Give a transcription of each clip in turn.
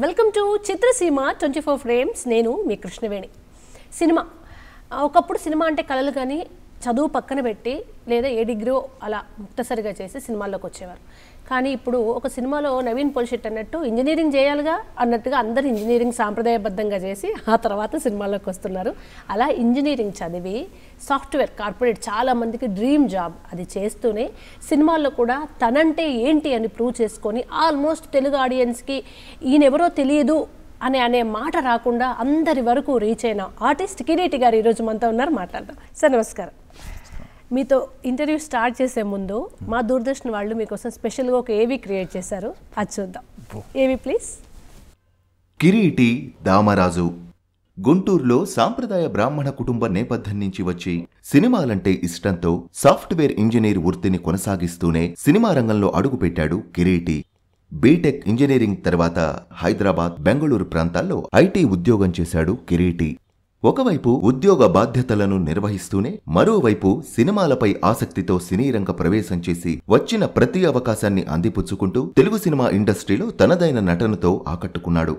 Welcome to Chitraseema 24 frames. నేను మీ Krishnaveni. Cinema ఒకప్పుడు cinema అంటే కళలు కానీ చదువు పక్కన పెట్టి లేదా ఏ డిగ్రీ అలా ముక్తసరిగా చేసి సినిమాల్లోకి వచ్చేవారు. కానీ ఇప్పుడు ఒక సినిమాలో నవీన్ పొలిషెట్ అన్నట్టు ఇంజనీరింగ్ చేయాలిగా అన్నట్టుగా అందరూ ఇంజనీరింగ్ సాంప్రదాయబద్ధంగా చేసి ఆ తర్వాత సినిమాల్లోకి వస్తున్నారు. అలా ఇంజనీరింగ్ చదివి సాఫ్ట్వేర్ కార్పొరేట్ చాలామందికి డ్రీమ్ జాబ్ అది చేస్తూనే సినిమాల్లో కూడా తనంటే ఏంటి అని ప్రూవ్ చేసుకొని ఆల్మోస్ట్ తెలుగు ఆడియన్స్కి ఈయనెవరో తెలియదు అనే మాట రాకుండా అందరి వరకు రీచ్ అయిన ఆర్టిస్ట్ కిరీటి గారు ఈరోజు మనతో ఉన్నారు. మాట్లాడదాం. సార్ నమస్కారం. మీతో ఇంటర్వ్యూ స్టార్ట్ చేసే ముందు మా దూరదర్శన్ వాళ్ళు మీకోసం స్పెషల్గా ఒక ఏవి క్రియేట్ చేశారు, అది చూద్దాం. ఏవి ప్లీజ్. కిరీటి దామరాజు గుంటూరులో సాంప్రదాయ బ్రాహ్మణ కుటుంబ నేపథ్యం నుంచి వచ్చి సినిమాలంటే ఇష్టంతో సాఫ్ట్వేర్ ఇంజనీర్ వృత్తిని కొనసాగిస్తూనే సినిమా రంగంలో అడుగుపెట్టాడు కిరీటి. బీటెక్ ఇంజనీరింగ్ తర్వాత హైదరాబాద్, బెంగళూరు ప్రాంతాల్లో ఐటీ ఉద్యోగం చేశాడు కిరీటి. ఒకవైపు ఉద్యోగ బాధ్యతలను నిర్వహిస్తూనే మరోవైపు సినిమాలపై ఆసక్తితో సినీ రంగ ప్రవేశం చేసి వచ్చిన ప్రతి అవకాశాన్ని అందిపుచ్చుకుంటూ తెలుగు సినిమా ఇండస్ట్రీలో తనదైన నటనతో ఆకట్టుకున్నాడు.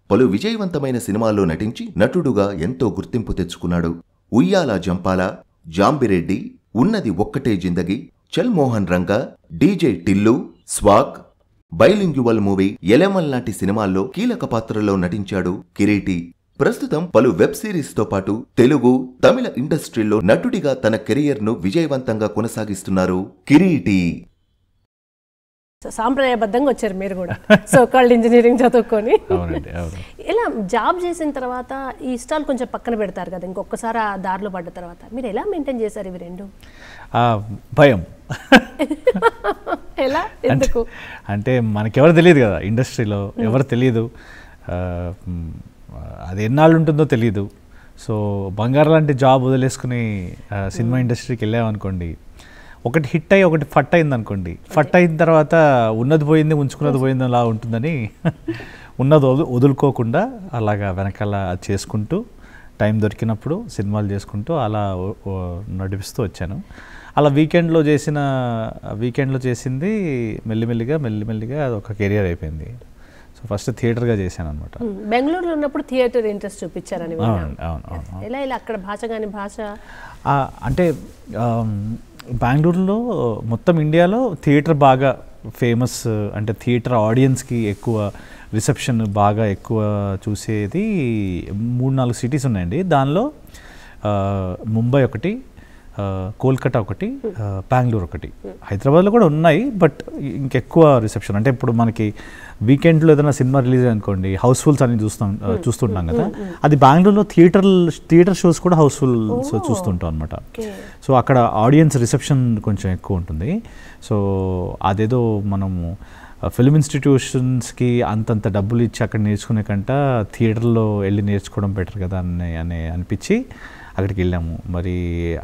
పలు విజయవంతమైన సినిమాల్లో నటించి నటుడుగా ఎంతో గుర్తింపు తెచ్చుకున్నాడు. ఉయ్యాల జంపాల, జాంబిరెడ్డి, ఉన్నది Okkate Zindagi, Chal Mohan Ranga, DJ Tillu, Swag, bilingual movie, ఎలెమల్ లాంటి సినిమాల్లో కీలక పాత్రలో నటించాడు కిరీటి. ప్రస్తుతం పలు వెబ్ సిరీస్ తో పాటు తెలుగు, తమిళ ఇండస్ట్రీలో నటుడిగా తన కెరియర్ ను విజయవంతంగా కొనసాగిస్తున్నారు కిరీటి. సాంప్రదాయబద్ధంగా వచ్చారు మీరు కూడా, సో కాల్డ్ ఇంజనీరింగ్ చదువుకొని. ఇలా జాబ్ చేసిన తర్వాత ఈ ఇష్టాలు కొంచెం పక్కన పెడతారు కదా, ఇంకొకసారి ఆ దారిలో పడ్డ తర్వాత మీరు ఎలా మెయింటైన్ చేశారు ఇవి రెండు? భయం. ఎలా, ఎందుకు అంటే మనకెవరు తెలియదు కదా, ఇండస్ట్రీలో ఎవరు తెలియదు, అది ఎన్నాళ్ళు ఉంటుందో తెలియదు. సో బంగారు లాంటి జాబ్ వదిలేసుకుని సినిమా ఇండస్ట్రీకి వెళ్ళామనుకోండి, ఒకటి హిట్ అయ్యి ఒకటి ఫట్ అయింది అనుకోండి, ఫట్ అయిన తర్వాత ఉన్నది పోయింది ఉంచుకున్నది పోయింది అలా ఉంటుందని ఉన్నది వదులుకోకుండా అలాగా వెనకాల చేసుకుంటూ టైం దొరికినప్పుడు సినిమాలు చేసుకుంటూ అలా నడిపిస్తూ వచ్చాను. అలా వీకెండ్లో చేసింది మెల్లిమెల్లిగా అది ఒక కెరియర్ అయిపోయింది. సో ఫస్ట్ థియేటర్గా చేశాను అనమాట. బెంగళూరులో ఉన్నప్పుడు థియేటర్ ఇంట్రెస్ట్ చూపించారని. ఎలా ఇలా అక్కడ భాష కానీ భాష అంటే బెంగళూరులో మొత్తం ఇండియాలో థియేటర్ బాగా ఫేమస్, అంటే థియేటర్ ఆడియన్స్కి ఎక్కువ రిసెప్షన్ బాగా ఎక్కువ చూసేది 3-4 సిటీస్ ఉన్నాయండి. దానిలో ముంబై ఒకటి, కోల్కతా ఒకటి, బెంగళూరు ఒకటి, హైదరాబాద్లో కూడా ఉన్నాయి. బట్ ఇంకెక్కువ రిసెప్షన్ అంటే ఇప్పుడు మనకి వీకెండ్లో ఏదైనా సినిమా రిలీజ్ అనుకోండి, హౌస్ఫుల్స్ అని చూస్తుంటాం కదా, అది బెంగళూరులో థియేటర్ షోస్ కూడా హౌస్ఫుల్స్ చూస్తుంటాం అనమాట. సో అక్కడ ఆడియన్స్ రిసెప్షన్ కొంచెం ఎక్కువ ఉంటుంది. సో అదేదో మనము ఫిల్మ్ ఇన్స్టిట్యూషన్స్కి అంతంత డబ్బులు ఇచ్చి అక్కడ నేర్చుకునే కంట థియేటర్లో వెళ్ళి నేర్చుకోవడం బెటర్ కదా అని అనిపించి అక్కడికి వెళ్ళాము. మరి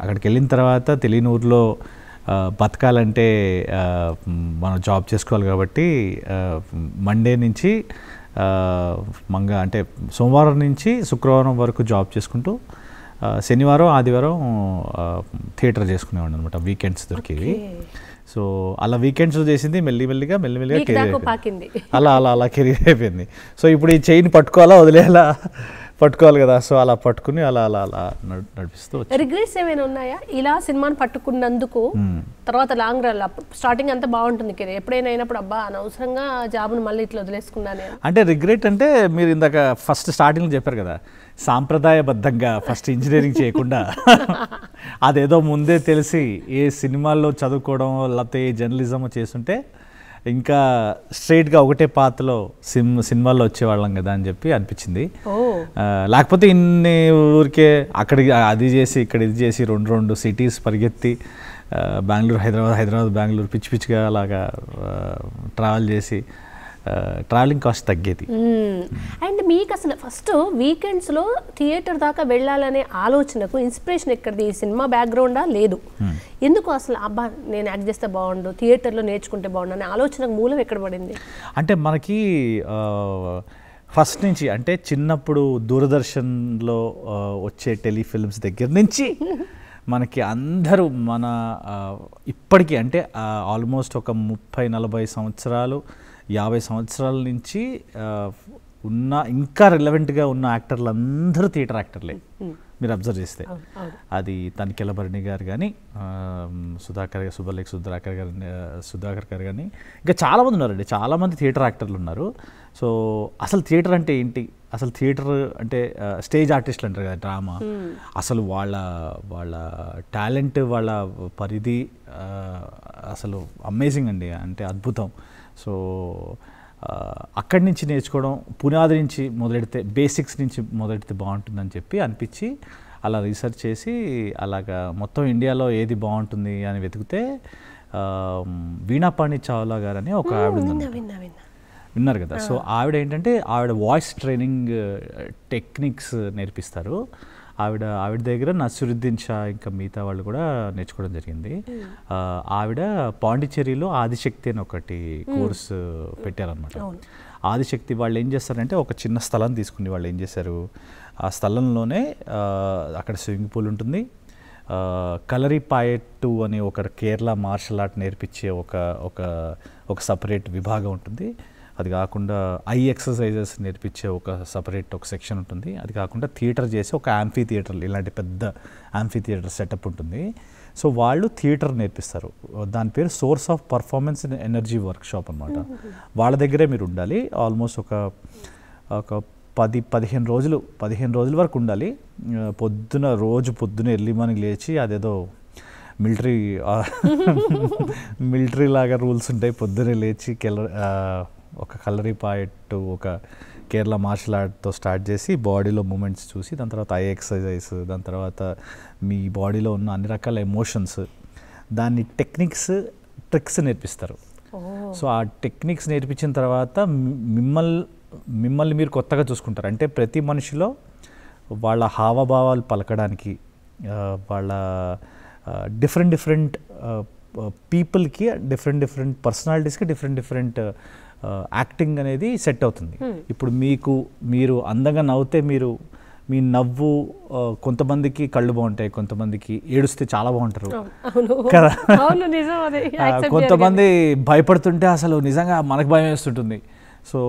అక్కడికి వెళ్ళిన తర్వాత తెలియని ఊర్లో బతకాలంటే మనం జాబ్ చేసుకోవాలి కాబట్టి మండే నుంచి అంటే సోమవారం నుంచి శుక్రవారం వరకు జాబ్ చేసుకుంటూ శనివారం ఆదివారం థియేటర్ చేసుకునేవాడు అనమాట, వీకెండ్స్ దొరికేవి. సో అలా వీకెండ్స్లో చేసింది మెల్లిమెల్లిగా కెరీర్ అలా కెరీర్ అయిపోయింది. సో ఇప్పుడు ఈ చైన్ పట్టుకోవాలి కదా, సో అలా పట్టుకుని అలా నడిపిస్తూ. రిగ్రెట్స్ ఏమైనా ఉన్నాయా ఇలా సినిమాని పట్టుకున్నందుకు? తర్వాత లాంగ్ రన్ స్టార్టింగ్ అంతా బాగుంటుంది కెరీర్, ఎప్పుడైనా అయినప్పుడు అబ్బా అనవసరంగా జాబ్ను మళ్ళీ ఇట్లా వదిలేసుకున్నానే అంటే రిగ్రెట్ అంటే మీరు ఇందాక ఫస్ట్ స్టార్టింగ్లో చెప్పారు కదా, సాంప్రదాయబద్ధంగా ఫస్ట్ ఇంజనీరింగ్ చేయకుండా అదేదో ముందే తెలిసి ఏ సినిమాల్లో చదువుకోవడం లేకపోతే ఏ జర్నలిజం చేస్తుంటే ఇంకా స్ట్రైట్గా ఒకటే పాత్రలో సినిమాల్లో వచ్చేవాళ్ళం కదా అని చెప్పి అనిపించింది. లేకపోతే ఇన్ని ఊరికే అక్కడికి అది చేసి ఇక్కడ ఇది చేసి రెండు సిటీస్ పరిగెత్తి బెంగళూరు హైదరాబాద్ బెంగళూరు పిచ్చిగా అలాగా ట్రావెల్ చేసి ట్రావెలింగ్ కాస్ట్ తగ్గేది. అండ్ మీకు అసలు ఫస్ట్ వీకెండ్స్లో థియేటర్ దాకా వెళ్ళాలనే ఆలోచనకు ఇన్స్పిరేషన్ ఎక్కడిది? ఈ సినిమా బ్యాక్గ్రౌండా లేదు, ఎందుకు అసలు అబ్బా నేను యాక్ట్ చేస్తే బాగుండు, థియేటర్లో నేర్చుకుంటే బాగుండు అనే ఆలోచనకు మూలం ఎక్కడ పడింది? అంటే మనకి ఫస్ట్ నుంచి అంటే చిన్నప్పుడు దూరదర్శన్లో వచ్చే టెలిఫిల్మ్స్ దగ్గర నుంచి మనకి అందరూ ఇప్పటికీ అంటే ఆల్మోస్ట్ ఒక 30-40 సంవత్సరాలు 50 సంవత్సరాల నుంచి ఇంకా రిలవెంట్గా ఉన్న యాక్టర్లు అందరూ థియేటర్ యాక్టర్లే మీరు అబ్జర్వ్ చేస్తే. అది తనికెళ్ళ భరణి గారు కానీ, సుధాకర్ గారు కానీ, ఇంకా చాలామంది ఉన్నారండి, చాలామంది థియేటర్ యాక్టర్లు ఉన్నారు. సో అసలు థియేటర్ అంటే ఏంటి, అసలు థియేటర్ అంటే స్టేజ్ ఆర్టిస్టులు అంటారు కదా, డ్రామా, అసలు వాళ్ళ టాలెంట్, వాళ్ళ పరిధి అసలు అమేజింగ్ అండి, అంటే అద్భుతం. సో అక్కడి నుంచి నేర్చుకోవడం, పునాది నుంచి మొదలెడితే, బేసిక్స్ నుంచి మొదలెడితే బాగుంటుందని చెప్పి అనిపించి అలా రీసెర్చ్ చేసి అలాగా మొత్తం ఇండియాలో ఏది బాగుంటుంది అని వెతికితే వీణాపాణి చావ్లా గారు అని ఒక ఆవిడ విన్నారు కదా. సో ఆవిడ ఏంటంటే ఆవిడ వాయిస్ ట్రైనింగ్ టెక్నిక్స్ నేర్పిస్తారు. ఆవిడ దగ్గర నసరుద్దీన్ షా ఇంకా మిగతా వాళ్ళు కూడా నేర్చుకోవడం జరిగింది. ఆవిడ పాండిచ్చేరిలో ఆదిశక్తి అని ఒకటి కోర్సు పెట్టారనమాట. ఆదిశక్తి వాళ్ళు ఏం చేస్తారంటే ఒక చిన్న స్థలం తీసుకుని వాళ్ళు ఏం చేశారు, ఆ స్థలంలోనే అక్కడ స్విమ్మింగ్ పూల్ ఉంటుంది, కలరిపాయట్టు అని ఒక కేరళ మార్షల్ ఆర్ట్ నేర్పించే ఒక సపరేట్ విభాగం ఉంటుంది. అది కాకుండా ఐ ఎక్సర్సైజెస్ నేర్పించే ఒక సపరేట్ ఒక సెక్షన్ ఉంటుంది. అది కాకుండా థియేటర్ చేసి ఒక యాంఫీ థియేటర్, ఇలాంటి పెద్ద యాంఫీ థియేటర్ సెటప్ ఉంటుంది. సో వాళ్ళు థియేటర్ నేర్పిస్తారు. దాని పేరు source of performance energy workshop అనమాట. వాళ్ళ దగ్గరే మీరు ఉండాలి. ఆల్మోస్ట్ ఒక 15 రోజుల వరకు ఉండాలి. పొద్దున ఎర్లీ మార్నింగ్ లేచి, అదేదో మిలిటరీ లాగా రూల్స్ ఉంటాయి. పొద్దునే లేచి ఒక కలరిపాయట్టు, ఒక కేరళ మార్షల్ ఆర్ట్తో స్టార్ట్ చేసి బాడీలో మూమెంట్స్ చూసి, దాని తర్వాత ఐ ఎక్సర్సైజ్, దాని తర్వాత మీ బాడీలో ఉన్న అన్ని రకాల ఎమోషన్స్, దాన్ని ట్రిక్స్ నేర్పిస్తారు. సో ఆ టెక్నిక్స్ నేర్పించిన తర్వాత మిమ్మల్ని మీరు కొత్తగా చూసుకుంటారు. అంటే ప్రతి మనిషిలో వాళ్ళ హావభావాలు పలకడానికి, వాళ్ళ డిఫరెంట్ పీపుల్కి, డిఫరెంట్ పర్సనాలిటీస్కి డిఫరెంట్ యాక్టింగ్ అనేది సెట్ అవుతుంది. ఇప్పుడు మీరు అందంగా నవ్వుతే మీ నవ్వు కొంతమందికి కళ్ళు బాగుంటాయి, కొంతమందికి ఏడుస్తే చాలా బాగుంటారు కదా. కొంతమంది భయపడుతుంటే అసలు నిజంగా మనకు భయం వేస్తుంటుంది. సో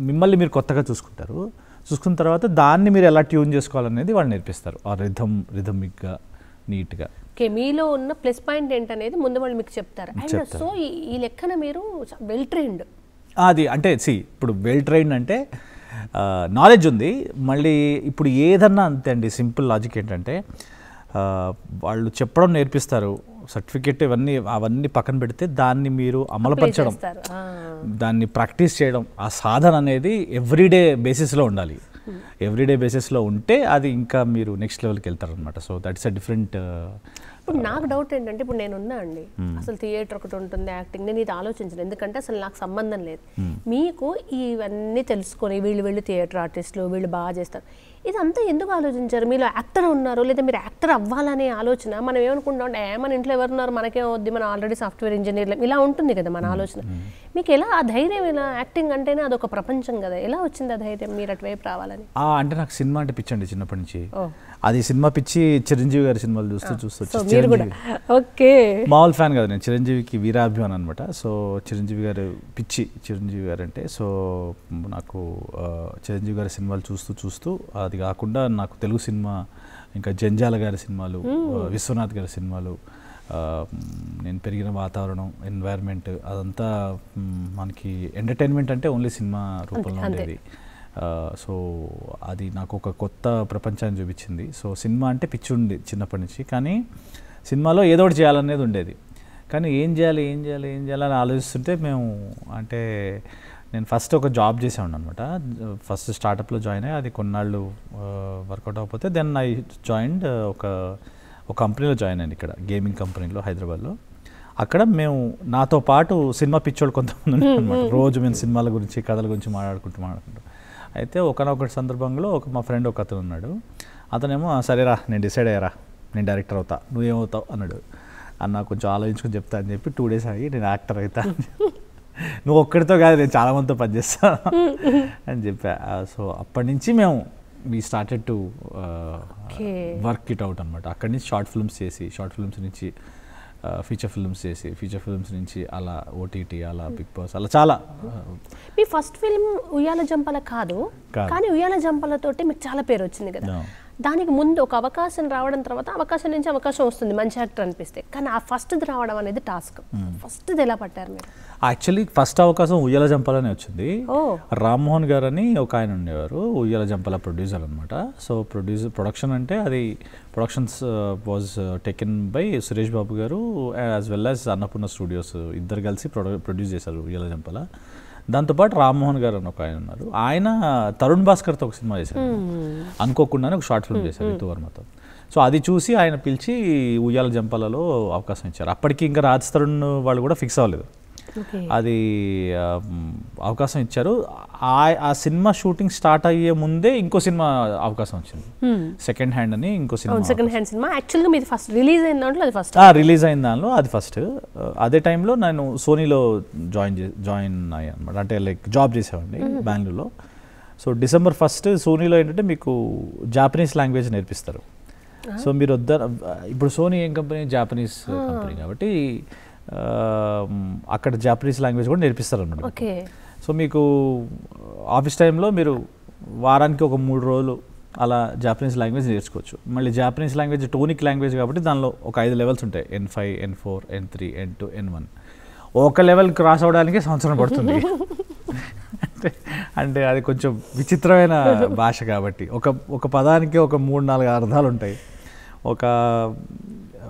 మిమ్మల్ని మీరు కొత్తగా చూసుకున్న తర్వాత దాన్ని మీరు ఎలా ట్యూన్ చేసుకోవాలనేది వాళ్ళు నేర్పిస్తారు. ఆ రిథమిక్గా, నీట్గా. ఓకే, మీలో ఉన్న ప్లస్ పాయింట్ ఏంటనేది ముందు వాళ్ళు మీకు చెప్తారు. అండ్ సో ఈ లెక్కన మీరు వెల్ ట్రైన్డ్. అది అంటే ఇప్పుడు వెల్ ట్రైన్డ్ అంటే నాలెడ్జ్ ఉంది. మళ్ళీ ఇప్పుడు ఏదన్నా అంతే అండి. సింపుల్ లాజిక్ ఏంటంటే వాళ్ళు చెప్పడం నేర్పిస్తారు, సర్టిఫికెట్ అవన్నీ పక్కన పెడితే దాన్ని మీరు అమలుపరచడం, దాన్ని ప్రాక్టీస్ చేయడం, ఆ సాధన అనేది ఎవ్రీడే బేసిస్లో ఉండాలి. ఎవ్రీడే బేసిస్లో ఉంటే అది ఇంకా మీరు నెక్స్ట్ లెవెల్కి వెళ్తారనమాట. So that's a different. ఇప్పుడు నాకు డౌట్ ఏంటంటే, ఇప్పుడు నేను ఉన్నా అండి, అసలు థియేటర్ ఒకటి ఉంటుంది, యాక్టింగ్, నేను ఇది ఆలోచించను, ఎందుకంటే అసలు నాకు సంబంధం లేదు. మీకు ఇవన్నీ తెలుసుకొని వీళ్ళు థియేటర్ ఆర్టిస్టులు, వీళ్ళు బాగా చేస్తారు, ఇదంతా ఎందుకు ఆలోచించారు? మీలో యాక్టర్ ఉన్నారు, లేదా మీరు యాక్టర్ అవ్వాలనే ఆలోచన? మనం ఏమనుకుంటాం అంటే మన ఇంట్లో ఎవరున్నారు, మనకేం వద్దు, మనం ఆల్రెడీ సాఫ్ట్వేర్ ఇంజనీర్లు, ఇలా ఉంటుంది కదా మన ఆలోచన. మీకు ఎలా ఆ ధైర్యం, ఇలా యాక్టింగ్ అంటేనే అదొక ప్రపంచం కదా, ఎలా వచ్చింది ఆ ధైర్యం మీరు అటువైపు రావాలని? అంటే నాకు సినిమా అంటే పిచ్చండి చిన్నప్పటి నుంచి. అది సినిమా పిచ్చి, చిరంజీవి గారి సినిమాలు చూస్తూ మామూలు ఫ్యాన్ కదా నేను. చిరంజీవికి వీరాభిమాన్ అనమాట. సో చిరంజీవి గారు పిచ్చి, చిరంజీవి గారు అంటే. సో నాకు చిరంజీవి గారి సినిమాలు చూస్తూ అది కాకుండా నాకు తెలుగు సినిమా, ఇంకా జంజాల గారి సినిమాలు, విశ్వనాథ్ గారి సినిమాలు, నేను పెరిగిన వాతావరణం, ఎన్వైర్న్మెంట్, అదంతా మనకి ఎంటర్టైన్మెంట్ అంటే ఓన్లీ సినిమా రూపంలో ఉండేది. సో అది నాకు ఒక కొత్త ప్రపంచాన్ని చూపించింది. సో సినిమా అంటే పిచ్చి ఉంది చిన్నప్పటి నుంచి. కానీ సినిమాలో ఏదో ఒకటి చేయాలనేది ఉండేది. కానీ ఏం చేయాలి అని ఆలోచిస్తుంటే నేను ఫస్ట్ ఒక జాబ్ చేసాను అనమాట. ఫస్ట్ స్టార్టప్లో జాయిన్ అయ్యి అది కొన్నాళ్ళు వర్కౌట్ అవ్వకపోతే దెన్ ఐ జాయిన్డ్ ఒక కంపెనీలో జాయిన్ అయ్యాను, ఇక్కడ గేమింగ్ కంపెనీలో హైదరాబాద్లో. అక్కడ మేము నాతో పాటు సినిమా పిచ్చోళ్ళు కొంతమంది ఉన్నారు అనమాట. రోజు మేము సినిమాల గురించి, కథల గురించి మాట్లాడుకుంటూ అయితే ఒకనొకటి సందర్భంలో మా ఫ్రెండ్ ఒక అతను ఉన్నాడు. అతనేమో సరేరా నేను డిసైడ్ అయ్యారా, నేను డైరెక్టర్ అవుతా, నువ్వేమవుతావు అన్నాడు. అన్న కొంచెం ఆలోచించుకొని చెప్తా అని చెప్పి 2 days ఆగి నేను యాక్టర్ అవుతా, నువ్వు ఒక్కడితో కాదు నేను చాలామందితో పనిచేస్తా అని చెప్పా. సో అప్పటి నుంచి we started to work it out అనమాట. అక్కడి నుంచి షార్ట్ ఫిల్మ్స్ చేసి, షార్ట్ ఫిల్మ్స్ నుంచి ఫీచర్ ఫిల్మ్స్ చేసి ఫీచర్ ఫిల్మ్స్ నుంచి అలా ఓటీటీ అలా బిగ్ బాస్ అలా చాలా. మీ ఫస్ట్ ఫిల్మ్ ఉయ్యాల జంపల కాదు, కానీ ఉయ్యాల జంపలతోటి మీకు చాలా పేరు వచ్చింది కదా. దానికి ముందు ఒక అవకాశం రావడం తర్వాత అవకాశం నుంచి అవకాశం వస్తుంది మంచి యాక్టర్ అనిపిస్తే, కానీ ఆ ఫస్ట్ది రావడం అనేది టాస్క్. ఫస్ట్ది ఎలా పట్టారు మీరు? యాక్చువల్లీ ఫస్ట్ అవకాశం ఉయ్యాల జంపాలనే వచ్చింది. రామ్మోహన్ గారు అని ఒక ఆయన ఉండేవారు, ఉయ్యాల జంపాల ప్రొడ్యూసర్ అనమాట. సో ప్రొడక్షన్ అంటే అది productions was taken by Suresh Babu garu as well as Annapurna studios, ఇద్దరు కలిసి ప్రొడ్యూస్ చేశారు ఉయ్యాల జంపాల. దాంతోపాటు రామ్మోహన్ గారు అని ఒక ఆయన ఉన్నారు, ఆయన తరుణ్ భాస్కర్తో ఒక సినిమా చేశారు, అనుకోకుండానే ఒక షార్ట్ ఫిల్మ్ చేశారు ఋతువర్మతో. సో అది చూసి ఆయన పిలిచి ఉయ్యాల జంపాలలో అవకాశం ఇచ్చారు. అప్పటికి ఇంకా రాజ్ తరుణ్ వాళ్ళు కూడా ఫిక్స్ అవ్వలేదు, అది అవకాశం ఇచ్చారు. ఆ సినిమా షూటింగ్ స్టార్ట్ అయ్యే ముందే ఇంకో సినిమా అవకాశం వచ్చింది, సెకండ్ హ్యాండ్ అని ఇంకో సినిమా. సెకండ్ హ్యాండ్ సినిమా యాక్చువల్గా మీది ఫస్ట్ రిలీజ్ అయిన దాంట్లో అది ఫస్ట్ రిలీజ్ అయిన దానిలో అది ఫస్ట్. అదే టైంలో నేను సోనీలో జాయిన్ అయ్యాను అనమాట, అంటే లైక్ జాబ్ చేసేవాడిని బెంగళూరులో. సో December 1 సోనీలో ఏంటంటే మీకు జాపనీస్ లాంగ్వేజ్ నేర్పిస్తారు. సో మీరు ఇప్పుడు సోనీ ఏం కంపెనీ, జాపనీస్ కంపెనీ కాబట్టి అక్కడ జాపనీస్ లాంగ్వేజ్ కూడా నేర్పిస్తారు అన్నమాట. సో మీకు ఆఫీస్ టైంలో మీరు వారానికి ఒక 3 రోజులు అలా జాపనీస్ లాంగ్వేజ్ నేర్చుకోవచ్చు. మళ్ళీ జాపనీస్ లాంగ్వేజ్ టోనిక్ లాంగ్వేజ్ కాబట్టి దానిలో ఒక 5 లెవెల్స్ ఉంటాయి, N5, N4, N3, N2, N1. ఒక లెవెల్ క్రాస్ అవ్వడానికి సంవత్సరం పడుతుంది. అంటే అది కొంచెం విచిత్రమైన భాష కాబట్టి ఒక పదానికి ఒక 3-4 అర్థాలు ఉంటాయి.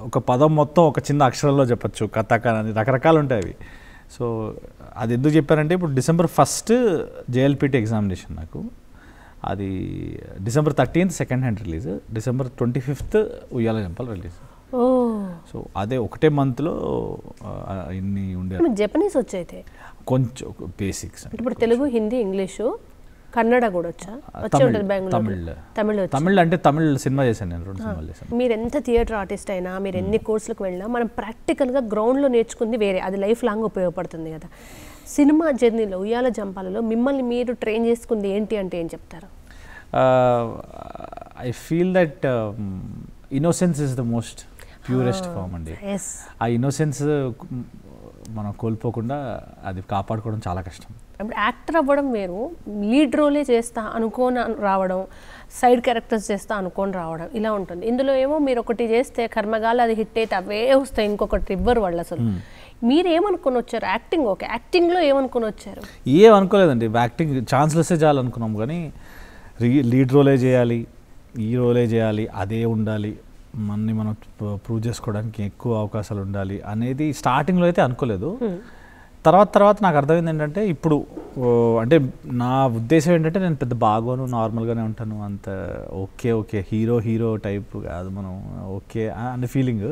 ఒక పదం మొత్తం ఒక చిన్న అక్షరంలో చెప్పచ్చు, కథక అని రకరకాలు ఉంటాయి అవి. సో అది ఎందుకు చెప్పారంటే ఇప్పుడు December 1 JLPT ఎగ్జామినేషన్ నాకు, అది December 13 second hand release, December 25 ఉయ్యాల జంపాల రిలీజ్. సో అదే ఒకటే మంత్లో ఇన్ని ఉండే. జపనీస్ వచ్చైతే కొంచెం బేసిక్స్, ఇప్పుడు తెలుగు, హిందీ, ఇంగ్లీషు, కన్నడ కూడా వచ్చా? తమిళ్ అంటే తమిళ్ సినిమా చేశాను నేను, 2 సినిమాలు చేశాను. మీరు ఎంత థియేటర్ ఆర్టిస్ట్ అయినా, మీరు ఎన్ని కోర్సులకు వెళ్ళినా, మనం ప్రాక్టికల్గా గ్రౌండ్లో నేర్చుకుంది వేరే, అది లైఫ్ లాంగ్ ఉపయోగపడుతుంది కదా. సినిమా జర్నీలో ఉయ్యాల జంపాలలో మిమ్మల్ని మీరు ట్రైన్ చేసుకుంది ఏంటి అంటే ఏం చెప్తారు? I feel that innocence is the most purest form అండి. ఆ ఇన్నోసెన్స్ మనం కోల్పోకుండా అది కాపాడుకోవడం చాలా కష్టం. ఇప్పుడు యాక్టర్ అవ్వడం వేరు, లీడ్ రోలే చేస్తా అనుకోని రావడం, సైడ్ క్యారెక్టర్స్ చేస్తా అనుకోని రావడం, ఇలా ఉంటుంది. ఇందులో ఏమో మీరు ఒకటి చేస్తే కర్మగాలు అది హిట్ అయితే అవే వస్తాయి, ఇంకొకటి ఇవ్వరు వాళ్ళు అసలు. మీరు ఏమనుకుని వచ్చారు? యాక్టింగ్ ఓకే, యాక్టింగ్లో ఏమనుకుని వచ్చారు? ఏమనుకోలేదండి, యాక్టింగ్ ఛాన్స్లు వస్తే చాలు అనుకున్నాం, కానీ లీడ్ రోలే చేయాలి, ఈ రోలే చేయాలి, అదే ఉండాలి, మనని మనం ప్రూవ్ చేసుకోవడానికి ఎక్కువ అవకాశాలు ఉండాలి అనేది స్టార్టింగ్లో అయితే అనుకోలేదు. తర్వాత నాకు అర్థమైంది ఏంటంటే, ఇప్పుడు అంటే నా ఉద్దేశం ఏంటంటే నేను పెద్ద బాగోను, నార్మల్గానే ఉంటాను, అంత ఓకే హీరో టైప్ కాదు మనం, ఓకే అనే ఫీలింగ్.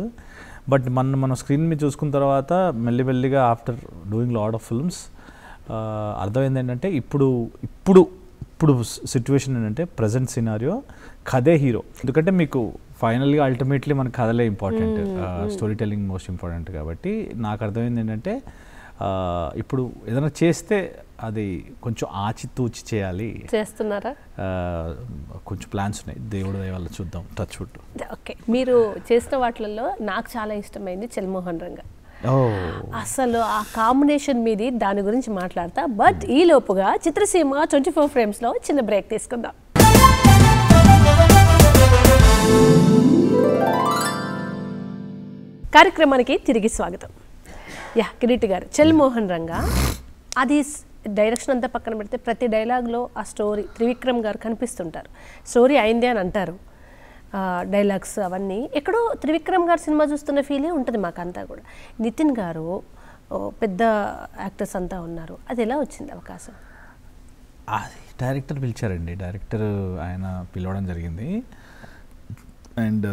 బట్ మనం స్క్రీన్ మీద చూసుకున్న తర్వాత మెల్లిమెల్లిగా after doing lot of films అర్థమైంది ఏంటంటే, ఇప్పుడు సిచ్యువేషన్ ఏంటంటే ప్రజెంట్ సినారియో కథే హీరో. ఎందుకంటే మీకు ఫైనల్గా అల్టిమేట్లీ మన కథలే important, story telling most important. కాబట్టి నాకు అర్థమైంది ఏంటంటే, ఇప్పుడు ఏదైనా చేస్తే అది కొంచెం ఆచితూచి చేయాలి. చేస్తున్నారా? కొంచెం ప్లాన్స్ ఉన్నాయి, దేవుడు దయ వల్ల చూద్దాం, టచ్ వుడ్. ఓకే, మీరు చేసిన వాటిల్లో నాకు చాలా ఇష్టమైంది చెల్మోహన్ రంగా. అసలు ఆ కాంబినేషన్ మీది, దాని గురించి మాట్లాడతా. బట్ ఈ లోపుగా చిత్రసీమ 24 ఫ్రేమ్స్లో చిన్న బ్రేక్ తీసుకుందాం. కార్యక్రమానికి తిరిగి స్వాగతం. కిరీటి గారు, చెల్మోహన్ రంగా అది డైరెక్షన్ అంతా పక్కన పెడితే ప్రతి డైలాగ్లో ఆ స్టోరీ త్రివిక్రమ్ గారు కనిపిస్తుంటారు. స్టోరీ అయింది అని అంటారు, డైలాగ్స్ అవన్నీ ఎక్కడో త్రివిక్రమ్ గారు సినిమా చూస్తున్న ఫీలే ఉంటుంది మాకంతా కూడా. నితిన్ గారు పెద్ద యాక్టర్స్ అంతా ఉన్నారు, అది ఎలా వచ్చింది అవకాశం? అది డైరెక్టర్ పిలిచారండి, డైరెక్టర్ ఆయన పిలవడం జరిగింది. అండ్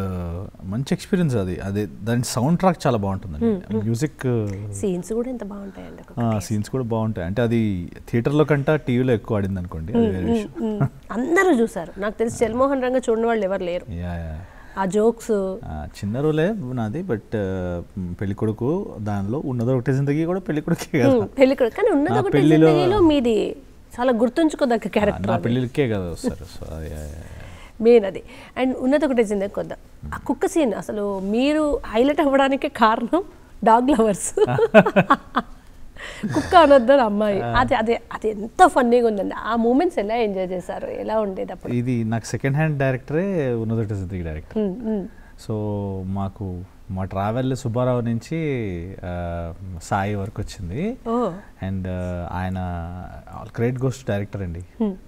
మంచి ఎక్స్పీరియన్స్ అది దాని సౌండ్ ట్రాక్ చాలా బాగుంటుందండి, మ్యూజిక్ సీన్స్ కూడా ఎంత బాగుంటాయండి. సీన్స్ కూడా బాగుంటాయి, అంటే అది థియేటర్లో కంటే టీవీలో ఎక్కువ ఆడింది అనుకోండి. అందరూ చూసారు, నాకు తెలిసి చెల్మోహన్ రంగా చూడని వాళ్ళు ఎవరు లేరు. ఆ జోక్స్ చిన్న రోలే నాది, బట్ పెళ్ళికొడుకు దానిలో ఉన్నదో ఒకటే జిందగీ కూడా పెళ్ళికొడుకే కదా, పెళ్ళికొడుకు. కానీ ఉన్నదో ఒకటే జిందగీలో మీది చాలా గుర్తుంచుకోదగ్గ క్యారెక్టర్, నా పెళ్ళికే కదా వస్తారు. సో మెయిన్ అది. అండ్ ఉన్నది ఒకటే జిందగీ కొద్దాం. ఆ కుక్క సీన్ అసలు మీరు హైలైట్ అవ్వడానికి కారణం డాగ్ లవర్స్. కుక్క అనొద్దని అమ్మాయి, అది అదే అది ఎంత ఫన్నీగా ఉందండి. ఆ మూమెంట్స్ ఎలా ఎంజాయ్ చేశారు, ఎలా ఉండేది అప్పుడు? ఇది నాకు సెకండ్ హ్యాండ్ డైరెక్టరే ఉన్నదొట్టి సిద్దికి డైరెక్టర్. సో మాకు మా ట్రావెల్ సుబ్బారావు నుంచి సాయి వరకు వచ్చింది. అండ్ ఆయన క్రెడిట్ గోస్ టు డైరెక్టర్ అండి.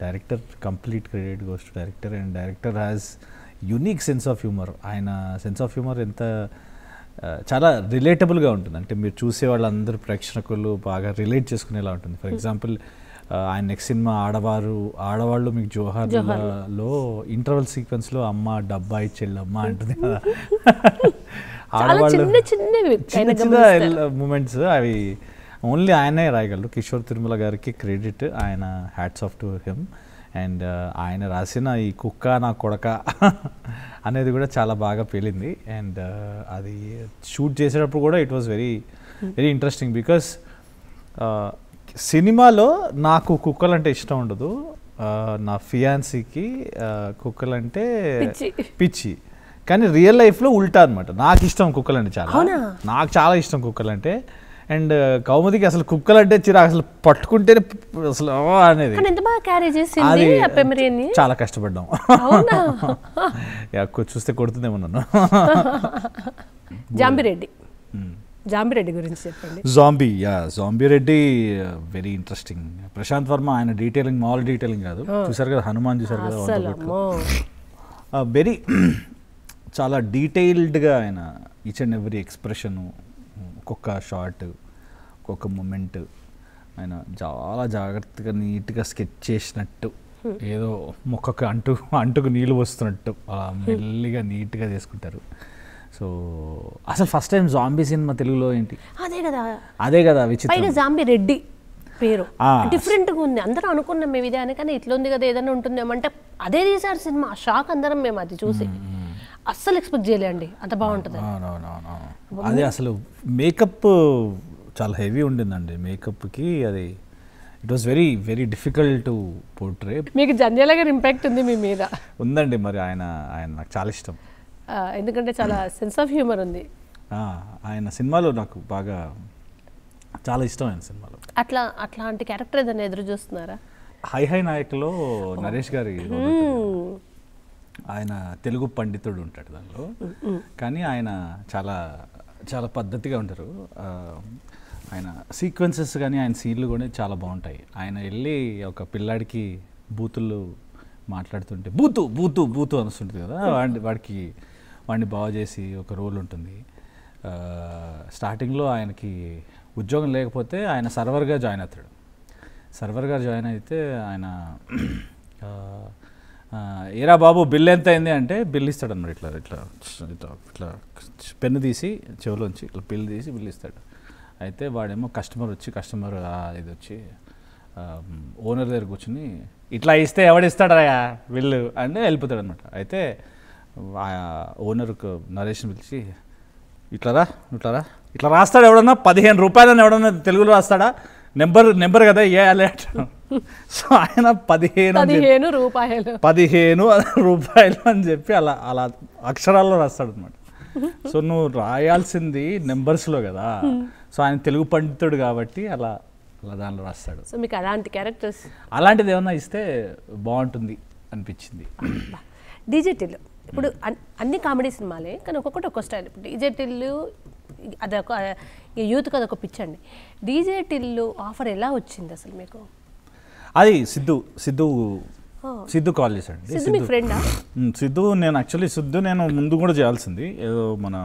Director complete credit goes to director. And director has unique sense of humour. ఆయన సెన్స్ ఆఫ్ హ్యూమర్ ఎంత చాలా రిలేటబుల్గా ఉంటుంది అంటే మీరు చూసే వాళ్ళందరూ ప్రేక్షకులు బాగా రిలేట్ చేసుకునేలా ఉంటుంది. ఫర్ ఎగ్జాంపుల్ ఆయన నెక్స్ట్ సినిమా ఆడవాళ్ళు మీకు జోహార్లో ఇంటర్వల్ సీక్వెన్స్లో అమ్మ డబ్బా ఇచ్చెళ్ళమ్మ అంటుంది కదా. ఆడవాళ్ళు చిన్న చిన్న మూమెంట్స్ అవి ఓన్లీ ఆయనే రాయగలరు. కిషోర్ తిరుమల గారికి క్రెడిట్, ఆయన hats off to him. And ఆయన రాసిన ఈ కుక్క నా కొడక అనేది కూడా చాలా బాగా పేలింది. అండ్ అది షూట్ చేసేటప్పుడు కూడా it was very very interesting because సినిమాలో నాకు కుక్కలంటే ఇష్టం ఉండదు, నా ఫియాన్సీకి కుక్కలంటే పిచ్చి. కానీ రియల్ లైఫ్లో ఉల్టా అనమాట. నాకు ఇష్టం కుక్కలంటే చాలా, నాకు చాలా ఇష్టం కుక్కలంటే. అండ్ కౌముదికి అసలు కుక్కలంటే చిరాకు, అసలు పట్టుకుంటేనే అసలు అనేది. అది చాలా కష్టపడ్డాం. చూస్తే కొడుతుందేమో నన్ను. జాంబిరెడ్డి గురించి చెప్పండి. Zombie Reddy very interesting. Prashanth Varma ఆయన డీటెయిలింగ్ మామూలు డీటెయిలింగ్ కాదు. చూసారు కదా హనుమాన్, చూసారు కదా, వెరీ చాలా డీటెయిల్డ్గా ఆయన ఈచ్ అండ్ ఎవ్రీ ఎక్స్ప్రెషను, ఒక్కొక్క షార్ట్, ఒక్కొక్క మూమెంట్ ఆయన చాలా జాగ్రత్తగా నీట్గా స్కెచ్ చేసినట్టు, ఏదో మొక్కకు అంటుకు నీళ్ళు వస్తున్నట్టు అలా మెల్లిగా నీట్గా చేసుకుంటారు. సో అసలు ఫస్ట్ టైం జాంబీ సినిమా తెలుగులో ఏంటి? అదే కదా విచిత్రం. జాంబీ రెడ్డి పేరు డిఫరెంట్గా ఉంది. అందరూ అనుకున్నాం మేము ఇదే అని, కానీ ఇట్లా ఉంది కదా ఏదైనా ఉంటుందేమంటే అదే తీసారు సినిమా. షాక్ అందరం మేము అది చూసి. అస్సలు ఎక్స్పెక్ట్ చేయలేండి అంత బాగుంటుంది. అదే అసలు మేకప్ చాలా హెవీ ఉండిందండి. మేకప్కి అది it was very very difficult to portray. మీకు జంధ్యాల గారి ఇంపాక్ట్ ఉంది మీ మీద? ఉందండి. మరి ఆయన నాకు చాలా ఇష్టం, ఎందుకంటే చాలా సెన్స్ ఆఫ్ హ్యూమర్ ఉంది ఆయన సినిమాలో. నాకు బాగా చాలా ఇష్టం ఆయన సినిమాలో. అట్లాంటి క్యారెక్టర్ ఏదైనా ఎదురు చూస్తున్నారా? హై నాయక్లో నరేష్ గారి, ఆయన తెలుగు పండితుడు ఉంటాడు దానిలో, కానీ ఆయన చాలా చాలా పద్ధతిగా ఉంటారు. ఆయన సీక్వెన్సెస్ కానీ ఆయన సీన్లు కూడా చాలా బాగుంటాయి. ఆయన వెళ్ళి ఒక పిల్లాడికి బూతులు మాట్లాడుతుంటే బూతు బూతు బూతు అనిస్తుంటుంది కదా, వాడిని బాగు చేసి ఒక రోల్ ఉంటుంది. స్టార్టింగ్లో ఆయనకి ఉద్యోగం లేకపోతే ఆయన సర్వర్గా జాయిన్ అవుతాడు. సర్వర్గా జాయిన్ అయితే ఆయన ఏరా బాబు బిల్ ఎంత అయింది అంటే బిల్ ఇస్తాడు అన్నమాట. ఇట్లా ఇట్లా ఇట్లా పెన్ను తీసి చెవులోంచి ఇట్లా బిల్ తీసి బిల్ ఇస్తాడు. అయితే వాడేమో కస్టమర్ ఇది వచ్చి ఓనర్ దగ్గర కూర్చుని ఇట్లా ఇస్తే ఎవడిస్తాడరా బిల్లు అంటే వెళ్ళిపోతాడు అనమాట. అయితే ఓనర్కు నరేష్ని పిలిచి ఇట్లా రాస్తాడు ఎవడన్నా, 15 రూపాయలని ఎవడన్నా తెలుగులో రాస్తాడా, నెంబర్ కదా ఏ అలర్ట్. సో ఆయన 15 రూపాయలు అని చెప్పి అలా అక్షరాల్లో రాస్తాడు అనమాట. సో నువ్వు రాయాల్సింది నెంబర్స్లో కదా. సో ఆయన తెలుగు పండితుడు కాబట్టి అలా దానిలో రాస్తాడు. సో మీకు అలాంటి క్యారెక్టర్స్ అలాంటిది ఏమన్నా ఇస్తే బాగుంటుంది అనిపించింది. డీజేటీలు ఇప్పుడు అన్ని కామెడీ సినిమాలే, కానీ ఒక్కొక్కటి ఒక్కో స్టైల్. ఇప్పుడు డీజేటీలు అదొక యూత్కి అదొక పిచ్ అండి. డీజేటీలు ఆఫర్ ఎలా వచ్చింది అసలు మీకు? అది సిద్ధు కాల్ చేశాడు. మీ ఫ్రెండా? సిద్ధు నేను ముందు కూడా చేయాల్సింది ఏదో మన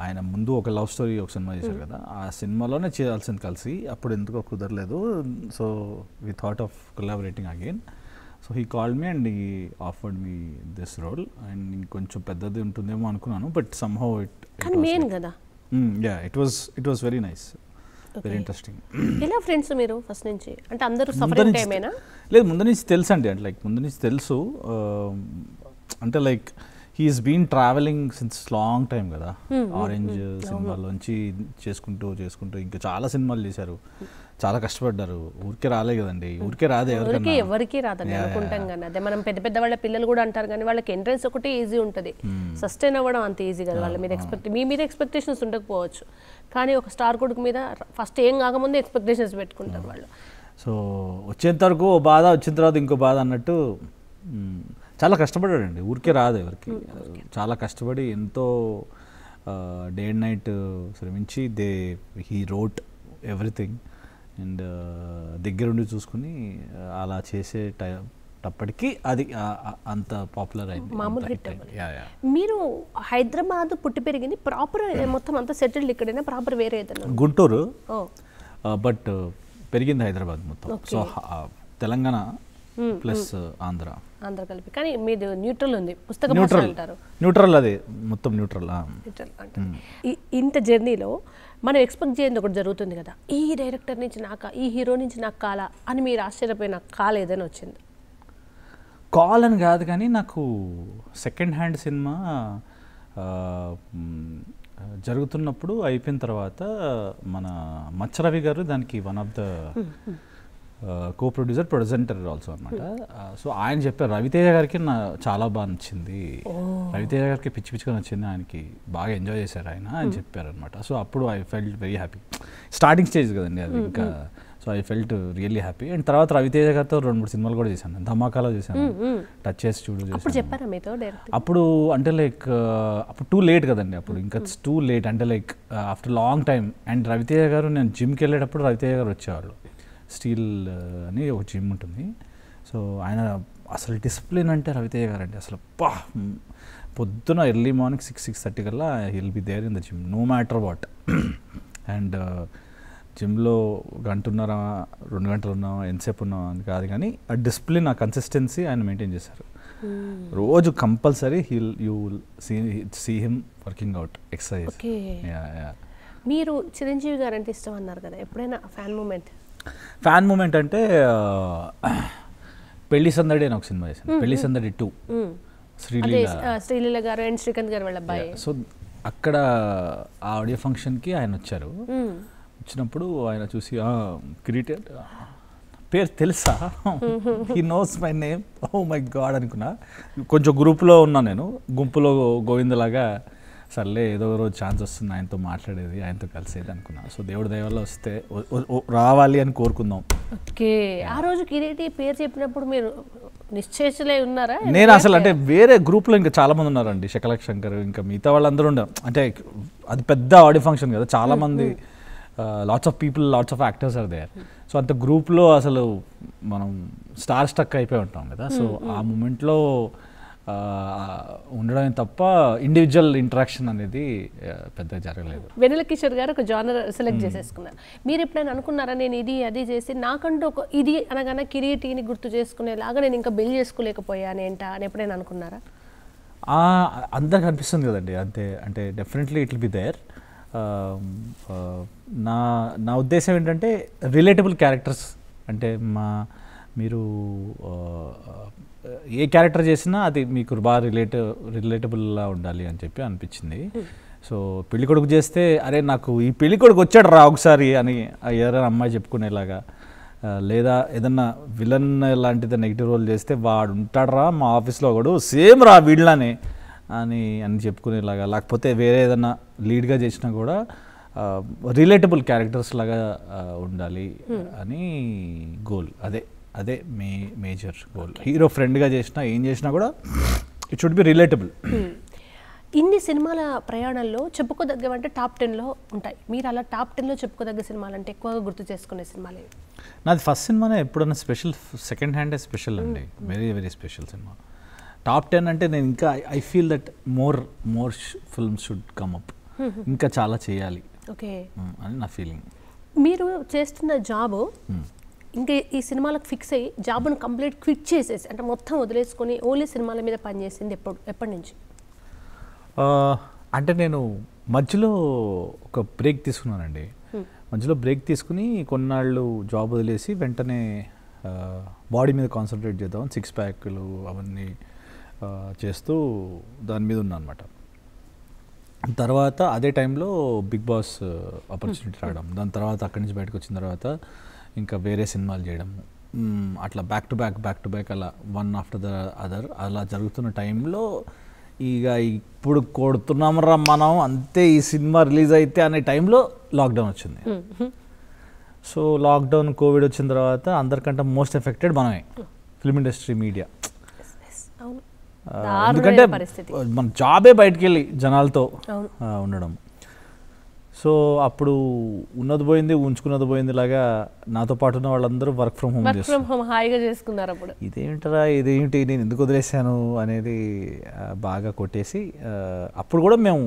ఆయన ముందు ఒక లవ్ స్టోరీ ఒక సినిమా చేశారు కదా, ఆ సినిమాలోనే చేయాల్సింది కలిసి. అప్పుడు ఎందుకో కుదరలేదు. So we thought of collaborating again. So he called me and he offered me this role. And ఇంకొంచెం పెద్దది ఉంటుందేమో అనుకున్నాను, but somehow it was very nice, very interesting. ఎలా ఫ్రెండ్స్ మీరు ఫస్ట్ నుంచి? అంటే అందరూ సఫరింగ్ టైమేనా? లేదు, ముందు నుంచి తెలుసు అండి. అంటే లైక్ ముందు నుంచి తెలుసు. అంటే like he's been travelling since long time కదా. ఆరెంజ్ సినిమాలోంచి చేసుకుంటూ ఇంకా చాలా సినిమాలు చేశారు, చాలా కష్టపడ్డారు. ఊరికే రాలే కదండి, ఊరికే రాదే ఎవరికి రాదండి అనుకుంటాం కానీ. అదే మనం పెద్ద పెద్ద వాళ్ళ పిల్లలు కూడా అంటారు కానీ వాళ్ళకి ఎంట్రెన్స్ ఒకటి ఈజీ ఉంటుంది, సస్టైన్ అవ్వడం అంత ఈజీ కదా. వాళ్ళ మీద మీ మీద ఎక్స్పెక్టేషన్స్ ఉండకపోవచ్చు, కానీ ఒక స్టార్ కొడుకు మీద ఫస్ట్ ఏం కాకముందే ఎక్స్పెక్టేషన్స్ పెట్టుకుంటారు వాళ్ళు. సో వచ్చేంత వరకు ఓ బాధ, వచ్చిన తర్వాత ఇంకో బాధ అన్నట్టు చాలా కష్టపడ్డాడండి. ఊరికే రాదు ఎవరికి. చాలా కష్టపడి ఎంతో డే అండ్ నైట్ శ్రమించి హీ రోట్ ఎవ్రీథింగ్ అండ్ దగ్గరుండి చూసుకుని అలా చేసేటప్పటికీ అది అంత పాపులర్ అయింది, మామూలు హిట్. మీరు హైదరాబాద్ పుట్టి పెరిగింది, ప్రాపర్ మొత్తం అంతా సెటిల్డ్ ఇక్కడైనా, ప్రాపర్ వేరే ఏదైనా? గుంటూరు, బట్ పెరిగింది హైదరాబాద్ మొత్తం. సో తెలంగాణ ప్లస్ ఆంధ్ర కలిపి. కానీ మీది న్యూట్రల్ ఉంది, పుస్తక భాష అంటారు. న్యూట్రల్, అది మొత్తం న్యూట్రల్. ఇంత జర్నీలో మనం ఎక్స్పెక్ట్ చేయండి ఒకటి జరుగుతుంది కదా, ఈ డైరెక్టర్ నుంచి నాకా, ఈ హీరో నుంచి నాకు కాలా అని మీరు ఆశ్చర్యపోయిన కాల్ ఏదైనా వచ్చింది? కాల్ అని కాదు కానీ నాకు సెకండ్ హ్యాండ్ సినిమా జరుగుతున్నప్పుడు అయిపోయిన తర్వాత మన మచ్చరవి గారు దానికి one of the co producer also అనమాట. సో ఆయన చెప్పారు రవితేజ గారికి చాలా బాగా నచ్చింది, రవితేజ గారికి పిచ్చి పిచ్చిగా నచ్చింది, ఆయనకి బాగా ఎంజాయ్ చేశారు ఆయన అని చెప్పారు అనమాట. సో అప్పుడు I felt very happy. Starting stage కదండి అది ఇంకా. So I felt really happy. And తర్వాత రవితేజ గారితో 2-3 సినిమాలు కూడా చేశాను, ధమాకాలో చేశాను, టచ్ చేసి చూడు చేశాను. అప్పుడు అంటే లైక్ అప్పుడు టూ లేట్ కదండి, అప్పుడు ఇంకా టూ లేట్ అంటే like after long time. And Ravi Teja garu నేను జిమ్కి వెళ్ళేటప్పుడు రవితేజ గారు వచ్చేవాళ్ళు. స్టీల్ అని ఒక జిమ్ ఉంటుంది. సో ఆయన అసలు డిసిప్లిన్ అంటే రవితేజ గారు అంటే అసలు పొద్దున ఎర్లీ మార్నింగ్ 6-6:30 కల్లా will be there in the gym no matter what. And జిమ్లో 1 గంట 2 గంటలు ఉన్నావా, ఎంతసేపు ఉన్నావా అని కాదు కానీ ఆ డిసిప్లిన్, ఆ కన్సిస్టెన్సీ ఆయన మెయింటైన్ చేశారు. రోజు compulsory you will see him working out exercise. మీరు చిరంజీవి గారు అంటే ఇష్టం అన్నారు కదా, ఎప్పుడైనా ఫ్యాన్ మూమెంట్ అంటే పెళ్లి సందడి అని ఒక సినిమా చేశాను, పెళ్లి సందడి 2, శ్రీలీల గారు అండ్ శ్రీకాంత్ గారు వాళ్ళ అబ్బాయి. సో అక్కడ ఆ ఆడియో ఫంక్షన్కి ఆయన వచ్చారు. వచ్చినప్పుడు ఆయన చూసి కిరీటి పేరు తెలుసా, he knows my name, oh my god అనుకున్నా. కొంచెం గ్రూప్లో ఉన్నా నేను, గుంపులో గోవిందలాగా సర్లే ఏదో రోజు ఛాన్స్ వస్తుంది ఆయనతో మాట్లాడేది, ఆయనతో కలిసేది అనుకున్నా. సో దేవుడి దయ వల్ల వస్తే రావాలి అని కోరుకుందాం. ఓకే, ఆ రోజు కిరీటి పేరు చెప్పినప్పుడు మీరు నిశ్చయించలే ఉన్నారా? నేను అసలు అంటే వేరే గ్రూప్లో ఇంకా చాలా మంది ఉన్నారండి, శకలక్ శంకర్ ఇంకా మిగతా వాళ్ళందరూ ఉండరు. అంటే అది పెద్ద ఆడియో ఫంక్షన్ కదా, చాలా మంది, lots of people, lots of actors are there. So అంత గ్రూప్లో అసలు మనం స్టక్ అయిపోయి ఉంటాం కదా. సో ఆ మూమెంట్లో ఉండడమే తప్ప ఇండివిజువల్ ఇంటరాక్షన్ అనేది పెద్దగా జరగలేదు. వెన్నెల కిషోర్ గారు ఒక జానర్ సెలెక్ట్ చేసేసుకున్నారు. మీరు ఎప్పుడైనా అనుకున్నారా నేను ఇది అది చేసి నాకంటూ ఒక ఇది అనగానే కిరీటిని గుర్తు చేసుకునేలాగా నేను ఇంకా బిల్డ్ చేసుకోలేకపోయాను ఏంటా అని ఎప్పుడైనా అనుకున్నారా? అందరికి అనిపిస్తుంది కదండి, అంతే. అంటే definitely it will be there. నా ఉద్దేశం ఏంటంటే రిలేటబుల్ క్యారెక్టర్స్, అంటే మీరు ఏ క్యారెక్టర్ చేసినా అది మీకు బాగా రిలేటబుల్లా ఉండాలి అని చెప్పి అనిపించింది. సో పెళ్ళికొడుకు చేస్తే అరే నాకు ఈ పెళ్ళికొడుకు వచ్చాడు రా ఒకసారి అని ఎవరైనా అమ్మాయి చెప్పుకునేలాగా, లేదా ఏదన్నా విలన్ లాంటిది నెగిటివ్ రోల్ చేస్తే వాడు ఉంటాడు రా మా ఆఫీస్లో ఒకడు సేమ్ రా వీళ్ళనే అని చెప్పుకునేలాగా, లేకపోతే వేరే ఏదన్నా లీడ్గా చేసినా కూడా రిలేటబుల్ క్యారెక్టర్స్ లాగా ఉండాలి అని గోల్. అదే మేజర్ గోల్. హీరో ఫ్రెండ్గా చేసినా ఏం చేసినా కూడా ఇట్ షుడ్ బి రిలేటబుల్. ఇన్ని సినిమాల ప్రయాణంలో చెప్పుకోదగ్గవంటే టాప్ 10లో ఉంటాయి. మీరు అలా టాప్ 10లో చెప్పుకోదగ్గ సినిమాలు అంటే ఎక్కువగా గుర్తు చేసుకునే సినిమాలు? నాది ఫస్ట్ సినిమానే ఎప్పుడన్నా స్పెషల్, సెకండ్ హ్యాండే స్పెషల్ అండి, very very special cinema. Top 10 అంటే నేను ఇంకా I feel that more films should come up, ఇంకా చాలా చేయాలి అని నా ఫీలింగ్. మీరు చేస్తున్న జాబ్ ఇంకా ఈ సినిమాలకు ఫిక్స్ అయ్యి జాబ్ను కంప్లీట్ క్విట్ చేసేసి అంటే మొత్తం వదిలేసుకొని ఓన్లీ సినిమాల మీద పనిచేసింది ఎప్పటి నుంచి? అంటే నేను మధ్యలో ఒక బ్రేక్ తీసుకున్నానండి. మధ్యలో బ్రేక్ తీసుకుని కొన్నాళ్ళు జాబ్ వదిలేసి వెంటనే బాడీ మీద కాన్సన్ట్రేట్ చేద్దాం, 6 ప్యాక్లు అవన్నీ చేస్తూ దాని మీద ఉన్నా అనమాట. తర్వాత అదే టైంలో బిగ్ బాస్ ఆపర్చునిటీ రావడం, దాని తర్వాత అక్కడి నుంచి బయటకు వచ్చిన తర్వాత ఇంకా వేరే సినిమాలు చేయడం, అట్లా బ్యాక్ టు బ్యాక్ అలా వన్ ఆఫ్టర్ ద అదర్ అలా జరుగుతున్న టైంలో ఇక ఇప్పుడు కొడుతున్నామరా మనం అంతే, ఈ సినిమా రిలీజ్ అయితే అనే టైంలో లాక్డౌన్ వచ్చింది. సో లాక్డౌన్ కోవిడ్ వచ్చిన తర్వాత అందరికంటే మోస్ట్ ఎఫెక్టెడ్ మనమే, ఫిల్మ్ ఇండస్ట్రీ, మీడియా. ఎందుకంటే మన జాబే బయటికి వెళ్ళి జనాలతో ఉండడం. సో అప్పుడు ఉన్నది పోయింది, ఉంచుకున్నది పోయింది లాగా నాతో పాటు ఉన్న వాళ్ళందరూ వర్క్ ఫ్రమ్ హోమ్ హాయిగా చేసుకున్నారు. అప్పుడు ఇదేంటి నేను ఎందుకు వదిలేసాను అనేది బాగా కొట్టేసి, అప్పుడు కూడా మేము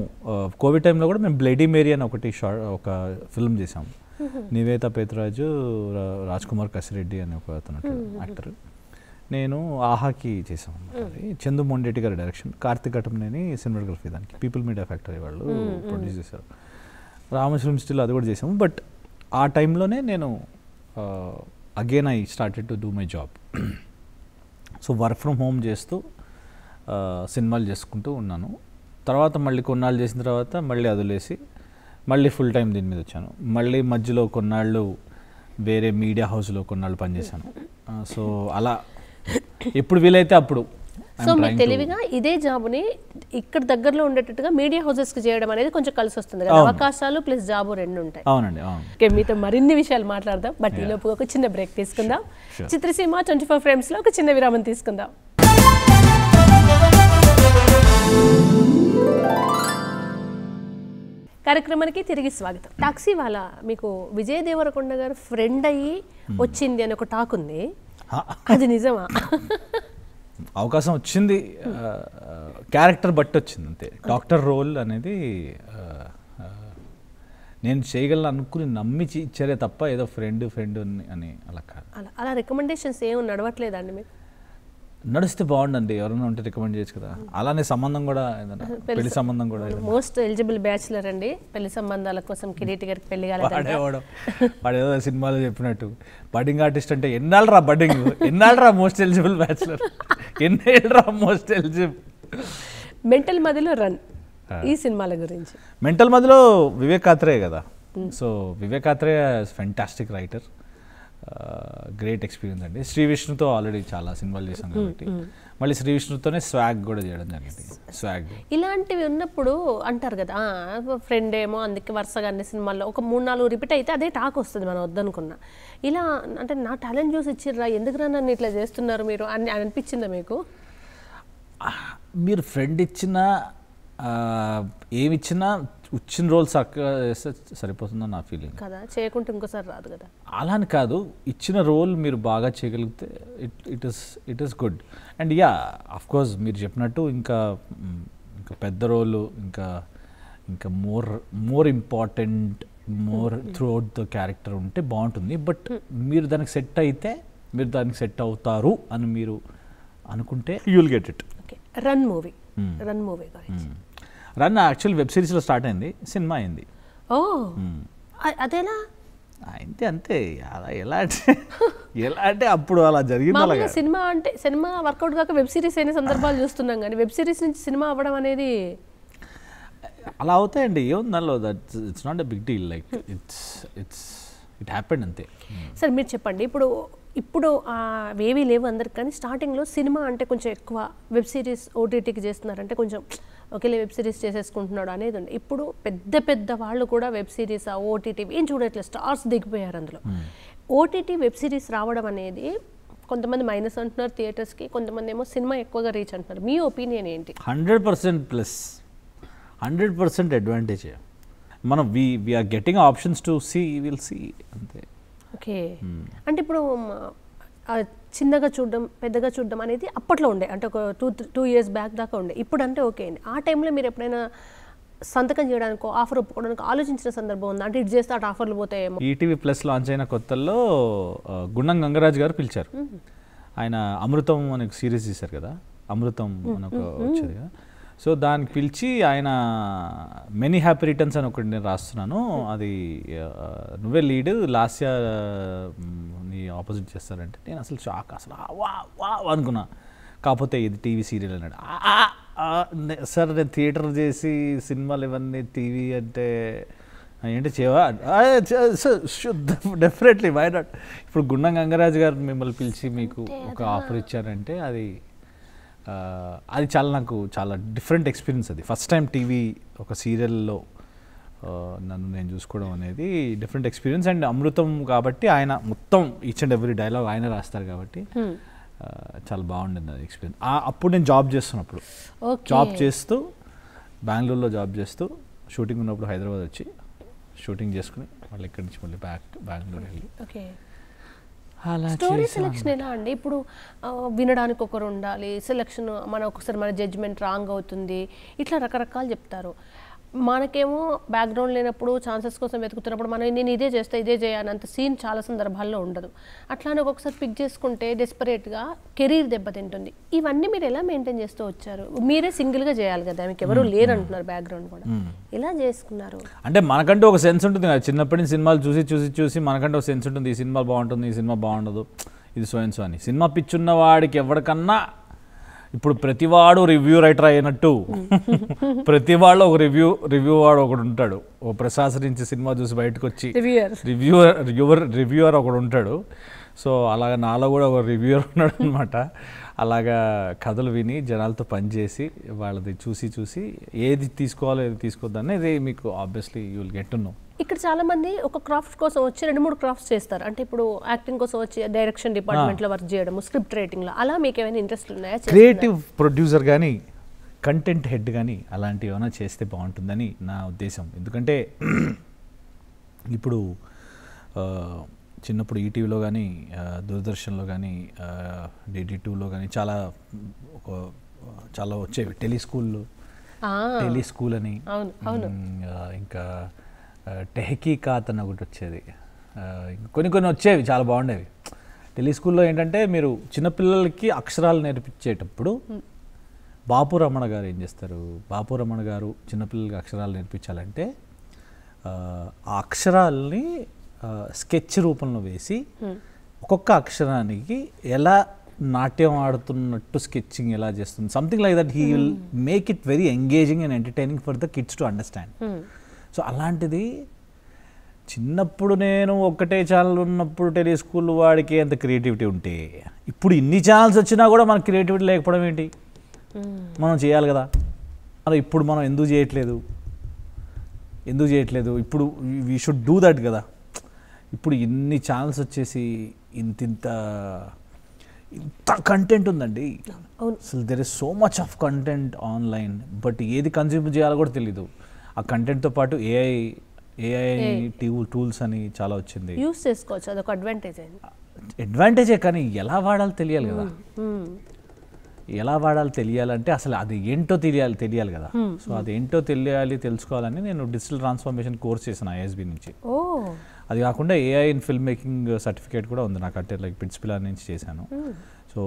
కోవిడ్ టైంలో కూడా మేము బ్లడీ మేరీ అని ఒక ఫిల్మ్ చేసాము. నివేత పేతురాజు, రాజ్ కుమార్ కసిరెడ్డి అని ఒక అతను యాక్టర్, నేను ఆహాకి చేసాం. చందు మొండేటి గారి డైరెక్షన్, కార్తిక్ ఘటంనేని సినిమాటోగ్రఫీ, దానికి పీపుల్ మీడియా ఫ్యాక్టరీ వాళ్ళు ప్రొడ్యూస్ చేశారు. రామ ఫిల్మ్ స్టిల్ అది కూడా చేసాము. బట్ ఆ టైంలోనే నేను again I started to do my job. So work from home చేస్తూ సినిమాలు చేసుకుంటూ ఉన్నాను. తర్వాత మళ్ళీ కొన్నాళ్ళు చేసిన తర్వాత మళ్ళీ అదిలేసి మళ్ళీ ఫుల్ టైం దీని మీద వచ్చాను. మళ్ళీ మధ్యలో కొన్నాళ్ళు వేరే మీడియా హౌస్లో కొన్నాళ్ళు పనిచేశాను. సో అలా ఎప్పుడు వీలైతే అప్పుడు. సో మీరు తెలివిగా ఇదే జాబ్ని ఇక్కడ దగ్గరలో ఉండేటట్టుగా మీడియా హౌసెస్కి చేయడం అనేది కొంచెం కలిసి వస్తుంది కదా, అవకాశాలు ప్లస్ జాబు రెండు ఉంటాయి. అవునండి, అవును. ఓకే, మీతో మరిన్ని విషయాలు మాట్లాడదాం. బట్ ఈ లోపు ఒక చిన్న బ్రేక్ తీసుకుందాం. చిత్రసీమ 24 ఫ్రేమ్స్లో ఒక చిన్న విరామం తీసుకుందాం. కార్యక్రమానికి తిరిగి స్వాగతం. టాక్సీ వాళ్ళ మీకు విజయ్ దేవరకొండ గారు ఫ్రెండ్ అయ్యి వచ్చింది అని ఒక టాక్ ఉంది, అది నిజమా? అవకాశం వచ్చింది, క్యారెక్టర్ బట్టి వచ్చింది అంతే. డాక్టర్ రోల్ అనేది నేను చేయగలను అనుకుని నమ్మి ఇచ్చారే తప్ప ఏదో ఫ్రెండ్ అని అలా కాదు. అలా రికమెండేషన్స్ ఏమి నడవట్లేదండి మీకు? నడిస్తే బాగుండండి, ఎవరైనా ఉంటే రికమెండ్ చేయొచ్చు కదా. అలానే సంబంధం కూడా, పెళ్లి సంబంధం కూడా. మోస్ట్ ఎలిజిబుల్ బ్యాచులర్ అండి, పెళ్లి సంబంధాల కోసం కిరీటి గారికి పెళ్లి కాలేదు. వాడు ఏదో సినిమాలో చెప్పినట్టు బడ్డింగ్ ఆర్టిస్ట్ అంటే ఎన్నాళ్ళరా బడ్డింగ్, ఎన్నాళ్ళరా మోస్ట్ ఎలిజిబుల్ బ్యాచులర్, ఎన్నేళ్ళరా most eligible. Mental Madhilo run ఈ సినిమాల గురించి. మెంటల్ మదిలో వివేక్ ఆత్రేయ కదా. So Vivek Athreya fantastic writer, great experience అండి. శ్రీ విష్ణుతో ఆల్రెడీ చాలా సినిమాలు చేశాం కాబట్టి మళ్ళీ శ్రీ విష్ణుతోనే స్వాగ్ కూడా చేయడం జరిగింది. స్వాగ్ ఇలాంటివి ఉన్నప్పుడు అంటారు కదా, ఫ్రెండ్ ఏమో అందుకే వరుసగా అన్ని సినిమాల్లో ఒక 3-4 రిపీట్ అయితే అదే టాక్ వస్తుంది మనం వద్దనుకున్నా. ఇలా అంటే నా టాలెంట్ చూసి ఇచ్చిర్రా, ఎందుకురా నన్ను ఇట్లా చేస్తున్నారు మీరు అని అనిపించిందా మీకు? మీరు ఫ్రెండ్ ఇచ్చినా ఏమిచ్చినా వచ్చిన రోల్స్ సరిపోతుందని నా ఫీలింగ్ కదా, చేయకుంటే ఇంకోసారి రాదు కదా. అలా అని కాదు, ఇచ్చిన రోల్ మీరు బాగా చేయగలిగితే it is good. And yeah of course మీరు చెప్పినట్టు ఇంకా పెద్ద రోలు, ఇంకా more important, more through out the character ఉంటే బాగుంటుంది. బట్ మీరు దానికి సెట్ అయితే, మీరు దానికి సెట్ అవుతారు అని మీరు అనుకుంటే you will get it. Okay, run movie గురించి. రన్ యాక్చువల్ వెబ్ సిరీస్లో స్టార్ట్ అయింది, సినిమా అయింది. ఓ అదేనా? అంతే ఎలా అంటే అప్పుడు అలా జరిగింది. అలాగే సినిమా వర్కౌట్ కాక వెబ్ సిరీస్ అయిన సందర్భాలు చూస్తున్నాం, కానీ వెబ్ సిరీస్ నుంచి సినిమా అవ్వడం అనేది అలా అవుతాయండి. ఏముంది దానిలో, it's not a big deal, like it happened అంతే. సరే మీరు చెప్పండి, ఇప్పుడు ఏవీ లేవు అందరికి, కానీ స్టార్టింగ్లో సినిమా అంటే కొంచెం ఎక్కువ, వెబ్ సిరీస్ ఓటీటీకి చేస్తున్నారంటే కొంచెం ఒకేలే వెబ్ సిరీస్ చేసేసుకుంటున్నాడు అనేది ఉంది. ఇప్పుడు పెద్ద వాళ్ళు కూడా వెబ్ సిరీస్ ఓటీటీ ఏం చూడట్లేదు, స్టార్స్ దిగిపోయారు అందులో. ఓటీటీ వెబ్ సిరీస్ రావడం అనేది కొంతమంది మైనస్ అంటున్నారు థియేటర్స్కి, కొంతమంది ఏమో సినిమా ఎక్కువగా రీచ్ అంటున్నారు. మీ ఒపీనియన్ ఏంటి? 100% ప్లస్, 100% అడ్వాంటేజ్. మనం we are getting options to see, will see అంతే. ఓకే, అంటే ఇప్పుడు చిన్నగా చూడడం పెద్దగా చూడడం అనేది అప్పట్లో ఉండే, అంటే ఒక 2 years బ్యాక్ దాకా ఉండే. ఇప్పుడు అంటే ఓకే అండి, ఆ టైంలో మీరు ఎప్పుడైనా సంతకం చేయడానికో ఆఫర్ ఒప్పుకోవడానికి ఆలోచించిన సందర్భం ఉందా? అంటే ఇటు చేస్తే అటు ఆఫర్లు పోతాయేమో. ఈటీవీ ప్లస్ లాంచ్ అయిన కొత్తల్లో గుండం గంగరాజ్ గారు పిలిచారు. ఆయన అమృతం అనే సిరీస్ చేశారు కదా, అమృతం అని ఒక వచ్చేది కదా. సో దానికి పిలిచి ఆయన మెనీ హ్యాపీ రిటర్న్స్ అని ఒకటి నేను రాస్తున్నాను, అది నువ్వే లీడ్, లాస్య నీ ఆపోజిట్ చేస్తారంటే నేను అసలు షాక్, అసలు వా అనుకున్నా. కాకపోతే ఇది టీవీ సీరియల్ అన్నాడు. సార్ నేను థియేటర్ చేసి సినిమాలు ఇవన్నీ టీవీ అంటే ఏంటి చేవా? Definitely why not. ఇప్పుడు గుండం గంగరాజు గారు మిమ్మల్ని పిలిచి మీకు ఒక ఆఫర్ ఇచ్చారంటే అది చాలా నాకు చాలా డిఫరెంట్ ఎక్స్పీరియన్స్. అది ఫస్ట్ టైం టీవీ ఒక సీరియల్లో నన్ను నేను చూసుకోవడం అనేది డిఫరెంట్ ఎక్స్పీరియన్స్. అండ్ అమృతం కాబట్టి ఆయన మొత్తం ఈచ్ అండ్ ఎవ్రీ డైలాగ్ ఆయన రాస్తారు కాబట్టి చాలా బాగుండింది అది ఎక్స్పీరియన్స్. అప్పుడు నేను జాబ్ చేస్తున్నప్పుడు, జాబ్ చేస్తూ బెంగళూరులో జాబ్ చేస్తూ షూటింగ్ ఉన్నప్పుడు హైదరాబాద్ వచ్చి షూటింగ్ చేసుకుని మళ్ళీ ఇక్కడి నుంచి మళ్ళీ బెంగళూరు వెళ్ళి. స్టోరీ సెలెక్షన్ ఎలా అండి? ఇప్పుడు వినడానికి ఒకరు ఉండాలి, సెలెక్షన్ ఒకసారి మన జడ్జ్మెంట్ రాంగ్ అవుతుంది, ఇట్లా రకరకాలు చెప్తారు. మనకేమో బ్యాక్గ్రౌండ్ లేనప్పుడు ఛాన్సెస్ కోసం వెతుకుతున్నప్పుడు నేను ఇదే చేస్తా ఇదే చేయాలంత సీన్ చాలా సందర్భాల్లో ఉండదు. అట్లానే ఒక్కొక్కసారి పిక్ చేసుకుంటే డెస్పరేట్గా కెరీర్ దెబ్బతింటుంది. ఇవన్నీ మీరు ఎలా మెయింటైన్ చేస్తూ వచ్చారు? మీరే సింగిల్గా చేయాలి కదా, మీకు ఎవరు లేరు అంటున్నారు, బ్యాక్గ్రౌండ్ కూడా ఎలా చేసుకున్నారు? అంటే మనకంటూ ఒక సెన్స్ ఉంటుంది కదా, చిన్నప్పటి నుంచి సినిమాలు చూసి చూసి చూసి మనకంటూ ఒక సెన్స్ ఉంటుంది, ఈ సినిమా బాగుంటుంది, ఈ సినిమా బాగుండదు, ఇది సో అండ్ సో అని. సినిమా పిచ్చున్న వాడికి ఎవరికన్నా ఇప్పుడు ప్రతివాడు రివ్యూ రైటర్ అయినట్టు ప్రతి వాళ్ళు ఒక రివ్యూ వాడు ఒకడు ఉంటాడు. ఓ ప్రశంసించి సినిమా చూసి బయటకు వచ్చి రివ్యూవర్ ఒకడు ఉంటాడు. సో అలాగా నాలో కూడా ఒక రివ్యూవర్ ఉన్నాడు అనమాట. అలాగా కథలు విని జనాలతో పనిచేసి వాళ్ళది చూసి చూసి ఏది తీసుకోవాలో ఏది తీసుకోవద్దు అనేది మీకు obviously you will get to know. ఇక్కడ చాలా మంది ఒక క్రాఫ్ట్ కోసం వచ్చి 2-3 క్రాఫ్ట్స్ చేస్తారు. అంటే ఇప్పుడు యాక్టింగ్ కోసం వచ్చి డైరెక్షన్ డిపార్ట్మెంట్లో వర్క్ చేయడం, స్క్రిప్ట్ రైటింగ్లో, అలా మీకు ఏమైనా ఇంట్రెస్ట్ ఉన్నాయా? క్రియేటివ్ ప్రొడ్యూసర్ కానీ కంటెంట్ హెడ్ కానీ అలాంటివి ఏమైనా చేస్తే బాగుంటుందని నా ఉద్దేశం. ఎందుకంటే ఇప్పుడు చిన్నప్పుడు ఈటీవీలో కానీ దూరదర్శన్లో కానీ DD2లో కానీ చాలా వచ్చేవి టెలిస్కూల్ అని, ఇంకా టెహకీకాత్ అని ఒకటి వచ్చేది, కొన్ని వచ్చేవి చాలా బాగుండేవి. టెలిస్కూల్లో ఏంటంటే మీరు చిన్నపిల్లలకి అక్షరాలు నేర్పించేటప్పుడు బాపు రమణ గారు ఏం చేస్తారు, బాపు రమణ గారు చిన్నపిల్లలకి అక్షరాలు నేర్పించాలంటే ఆ అక్షరాలని స్కెచ్ రూపంలో వేసి ఒక్కొక్క అక్షరానికి ఎలా నాట్యం ఆడుతున్నట్టు స్కెచ్చింగ్ ఎలా చేస్తుంది, something like that he will make it very engaging and entertaining for the kids to understand. So అలాంటిది చిన్నప్పుడు నేను ఒక్కటే ఛానల్ ఉన్నప్పుడు టెలిస్కూల్ వాడికి అంత క్రియేటివిటీ ఉంటే, ఇప్పుడు ఇన్ని ఛానల్స్ వచ్చినా కూడా మనకు క్రియేటివిటీ లేకపోవడం ఏంటి? మనం చేయాలి కదా. మరి ఇప్పుడు మనం ఎందుకు చేయట్లేదు? ఇప్పుడు వీ షుడ్ డూ దట్ కదా. ఇప్పుడు ఇన్ని ఛానల్స్ వచ్చేసి ఇంత కంటెంట్ ఉందండి. అసలు there is so much of content online, but ఏది కన్జ్యూమ్ చేయాలో కూడా తెలీదు. ఆ కంటెంట్తో పాటు ఏఐ టూల్స్ అని చాలా వచ్చింది, యూస్ చేసుకోవచ్చు, అదొక అడ్వాంటేజే. కానీ ఎలా వాడాలో తెలియాలి కదా. ఎలా వాడాలో తెలియాలంటే అసలు అది ఏంటో తెలియాలి కదా. సో అదేంటో తెలుసుకోవాలని నేను డిజిటల్ ట్రాన్స్ఫర్మేషన్ కోర్స్ చేశాను ISB నుంచి. అది కాకుండా AI in film making certificate కూడా ఉంది నాకు. అంటే లైక్ పిట్స్పిలా నుంచి చేశాను. సో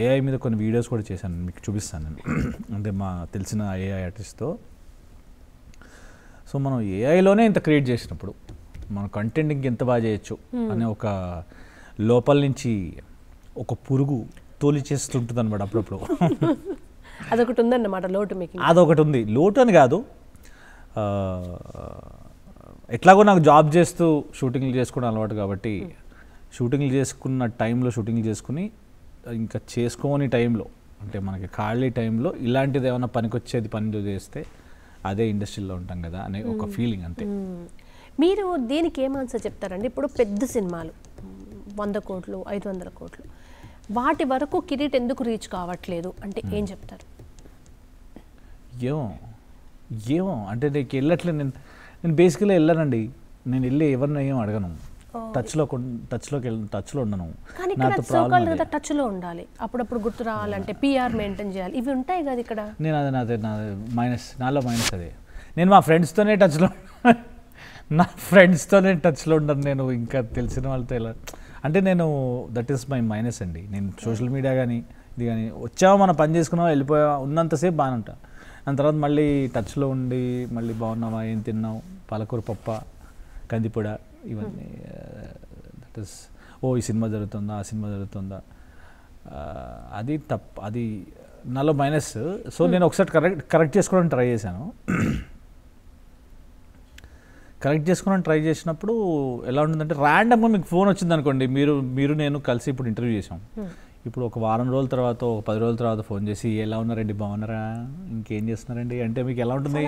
AI మీద కొన్ని వీడియోస్ కూడా చేశాను, మీకు చూపిస్తాను నేను. అంటే మా తెలిసిన AI ఆర్టిస్ట్తో. సో మనం ఏఐలోనే ఇంత క్రియేట్ చేసినప్పుడు మన కంటెంట్ ఇంకెంత బాగా చేయొచ్చు అనే ఒక లోపల నుంచి ఒక పురుగు తోలి చేస్తుంటుంది అనమాట అప్పుడప్పుడు. అదొకటి ఉందన్నమాట లోటు మీకు. అదొకటి ఉంది, లోటు అని కాదు, ఎట్లాగో నాకు జాబ్ చేస్తూ షూటింగ్లు చేసుకోవడం అలవాటు కాబట్టి షూటింగ్లు చేసుకున్న టైంలో షూటింగ్లు చేసుకుని ఇంకా చేసుకోని టైంలో, అంటే మనకి ఖాళీ టైంలో ఇలాంటిది ఏమైనా పనికొచ్చేది పని చేస్తే అదే ఇండస్ట్రీలో ఉంటాం కదా అనే ఒక ఫీలింగ్ అంతే. మీరు దీనికి ఏం ఆన్సర్ చెప్తారండి? ఇప్పుడు పెద్ద సినిమాలు 100 కోట్లు 500 కోట్లు వాటి వరకు కిరీట్ ఎందుకు రీచ్ కావట్లేదు అంటే ఏం చెప్తారు? ఏమో అంటే నీకు వెళ్ళట్లేదు. నేను బేసికలీ వెళ్ళానండి. నేను వెళ్ళి ఎవరిని ఏం అడగను, టచ్లో ఉండను. టచ్లో ఉండాలి, అప్పుడప్పుడు గుర్తు రావాలంటే PR మెయింటైన్ చేయాలి, ఇవి ఉంటాయి కదా ఇక్కడ. నేను నాలో మైనస్ అదే. నేను మా ఫ్రెండ్స్తోనే టచ్లో ఉండను. నేను ఇంకా తెలిసిన వాళ్ళతో ఎలా అంటే నేను దట్ ఈస్ మై మైనస్ అండి. నేను సోషల్ మీడియా కానీ ఇది కానీ వచ్చామో మనం పని చేసుకున్నామో వెళ్ళిపోయా ఉన్నంతసేపు బాగానే ఉంటా. దాని తర్వాత మళ్ళీ టచ్లో ఉండి మళ్ళీ బాగున్నావా, ఏం తిన్నావు, పాలకూర పప్ప, కందిపొడ, ఇవన్నీ దట్ ఈస్ ఈ సినిమా జరుగుతుందా, ఆ సినిమా జరుగుతుందా, అది అది నాలో మైనస్. సో నేను ఒకసారి కరెక్ట్ చేసుకోవడానికి ట్రై చేశాను. కరెక్ట్ చేసుకోవడానికి ట్రై చేసినప్పుడు ఎలా ఉంటుందంటే, ర్యాండమ్గా మీకు ఫోన్ వచ్చింది అనుకోండి, మీరు నేను కలిసి ఇప్పుడు ఇంటర్వ్యూ చేసాం. ఇప్పుడు ఒక వారం రోజుల తర్వాత, ఒక 10 రోజుల తర్వాత ఫోన్ చేసి ఎలా ఉన్నారండి, బాగున్నారా, ఇంకేం చేస్తున్నారండి అంటే మీకు ఎలా ఉంటుంది?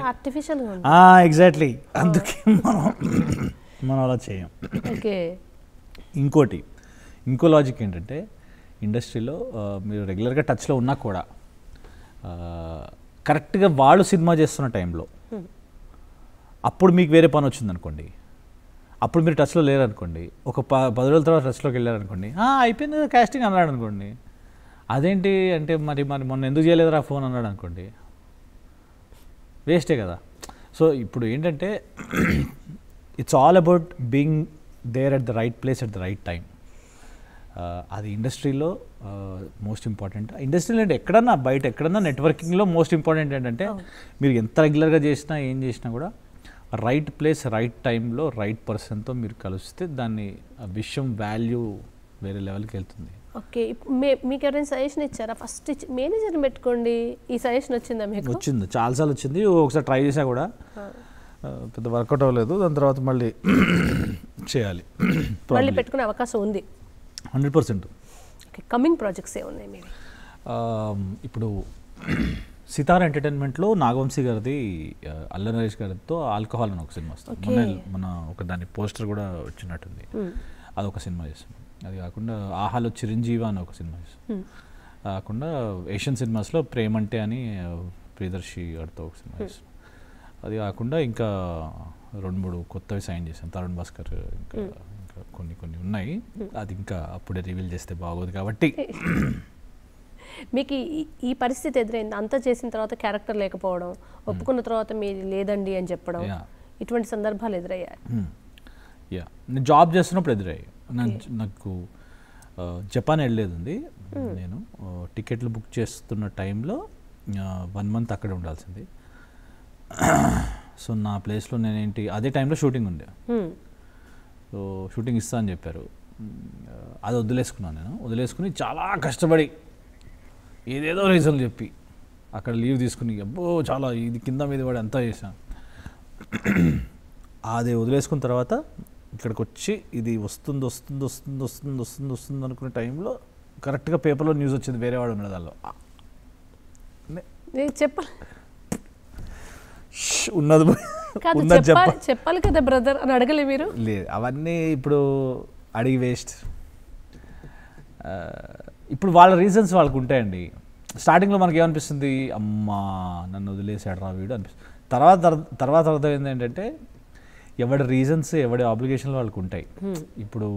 ఎగ్జాక్ట్లీ. అందుకే మనం అలా చేయం. ఇంకో లాజిక్ ఏంటంటే, ఇండస్ట్రీలో మీరు రెగ్యులర్గా టచ్లో ఉన్నా కూడా కరెక్ట్గా వాళ్ళు సినిమా చేస్తున్న టైంలో అప్పుడు మీకు వేరే పని వచ్చిందనుకోండి, అప్పుడు మీరు టచ్లో లేరనుకోండి, ఒక 10 రోజుల తర్వాత టచ్లోకి వెళ్ళారనుకోండి, అయిపోయింది కాస్టింగ్ అన్నాడు అనుకోండి, అదేంటి అంటే మరి మొన్న ఎందుకు చేయలేదురా ఫోన్ అన్నాడు అనుకోండి, వేస్టే కదా. సో ఇప్పుడు ఏంటంటే it's all about being there at the right place at the right time. అది ఇండస్ట్రీలో మోస్ట్ ఇంపార్టెంట్. ఇండస్ట్రీలో అంటే ఎక్కడన్నా బయట ఎక్కడన్నా నెట్వర్కింగ్లో మోస్ట్ ఇంపార్టెంట్ ఏంటంటే, మీరు ఎంత రెగ్యులర్గా చేసినా ఏం చేసినా కూడా రైట్ ప్లేస్ రైట్ టైంలో రైట్ పర్సన్తో మీరు కలిస్తే దాన్ని విషయం వాల్యూ వేరే లెవెల్కి వెళ్తుంది. ఓకే, మీకు ఎవరైనా సజెషన్ ఇచ్చారా? ఫస్ట్ మేనేజర్ని పెట్టుకోండి, ఈ సజెషన్ వచ్చిందా మీకు? వచ్చింది, చాలాసార్లు వచ్చింది. ఒకసారి ట్రై చేసా కూడా పెద్ద వర్కౌట్ అవ్వలేదు. దాని తర్వాత మళ్ళీ చేయాలి, మళ్ళీ పెట్టుకునే అవకాశం ఉంది 100%. ఓకే, కమింగ్ ప్రాజెక్ట్స్ ఏమున్నాయి మీరు? ఇప్పుడు సితార ఎంటర్టైన్మెంట్లో నాగవంశీ గారిది, అల్ల నరేష్ గారితో ఆల్కహాల్ అని ఒక సినిమా వస్తుంది. మన ఒక దాని పోస్టర్ కూడా వచ్చినట్టుంది. అదొక సినిమా చేస్తాం. అది కాకుండా ఆహాలో చిరంజీవి అని ఒక సినిమా చేస్తాం. కాకుండా ఏషియన్ సినిమాస్లో ప్రేమంటే అని ప్రియదర్శి గారితో ఒక సినిమా చేస్తాం. అది కాకుండా ఇంకా 2-3 కొత్తవి సైన్ చేశాం. తరుణ్ భాస్కర్ ఇంకా కొన్ని ఉన్నాయి. అది ఇంకా అప్పుడే రివీల్ చేస్తే బాగోదు కాబట్టి. మీకు ఈ పరిస్థితి ఎదురైంది, అంతా చేసిన తర్వాత క్యారెక్టర్ లేకపోవడం, ఒప్పుకున్న తర్వాత మీరు లేదండి అని చెప్పడం, ఇటువంటి సందర్భాలు ఎదురయ్యాయి? నేను జాబ్ చేస్తున్నప్పుడు ఎదురయ్యాయి. నాకు జపాన్ వెళ్ళేది. నేను టికెట్లు బుక్ చేస్తున్న టైంలో 1 month అక్కడ ఉండాల్సింది. సో నా ప్లేస్లో నేనేంటి, అదే టైంలో షూటింగ్ ఉండే. సో షూటింగ్ ఇస్తా అని చెప్పారు. అది వదిలేసుకున్నాను. నేను వదిలేసుకుని చాలా కష్టపడి ఏదేదో రీజన్లు చెప్పి అక్కడ లీవ్ తీసుకుని చాలా ఇది కింద మీద పడి అంతా చేశాను. అది వదిలేసుకున్న తర్వాత ఇక్కడికి వచ్చి ఇది వస్తుంది అనుకునే టైంలో కరెక్ట్గా పేపర్లో న్యూస్ వచ్చింది, వేరే వాడు ఉన్నాడు దానిలో. ఉన్నది చెప్పాలి కదా బ్రదర్ అని అడగలే మీరు? లేదు, అవన్నీ ఇప్పుడు అడిగి వేస్ట్. ఇప్పుడు వాళ్ళ రీజన్స్ వాళ్ళకు ఉంటాయండి. స్టార్టింగ్లో మనకి ఏమనిపిస్తుంది, అమ్మా నన్ను వదిలేసాడు రా వీడు అనిపిస్తుంది. తర్వాత అర్థమైంది ఏంటంటే, ఎవడి రీజన్స్ ఎవడి ఆబ్లిగేషన్లు వాళ్ళకు ఉంటాయి. ఇప్పుడు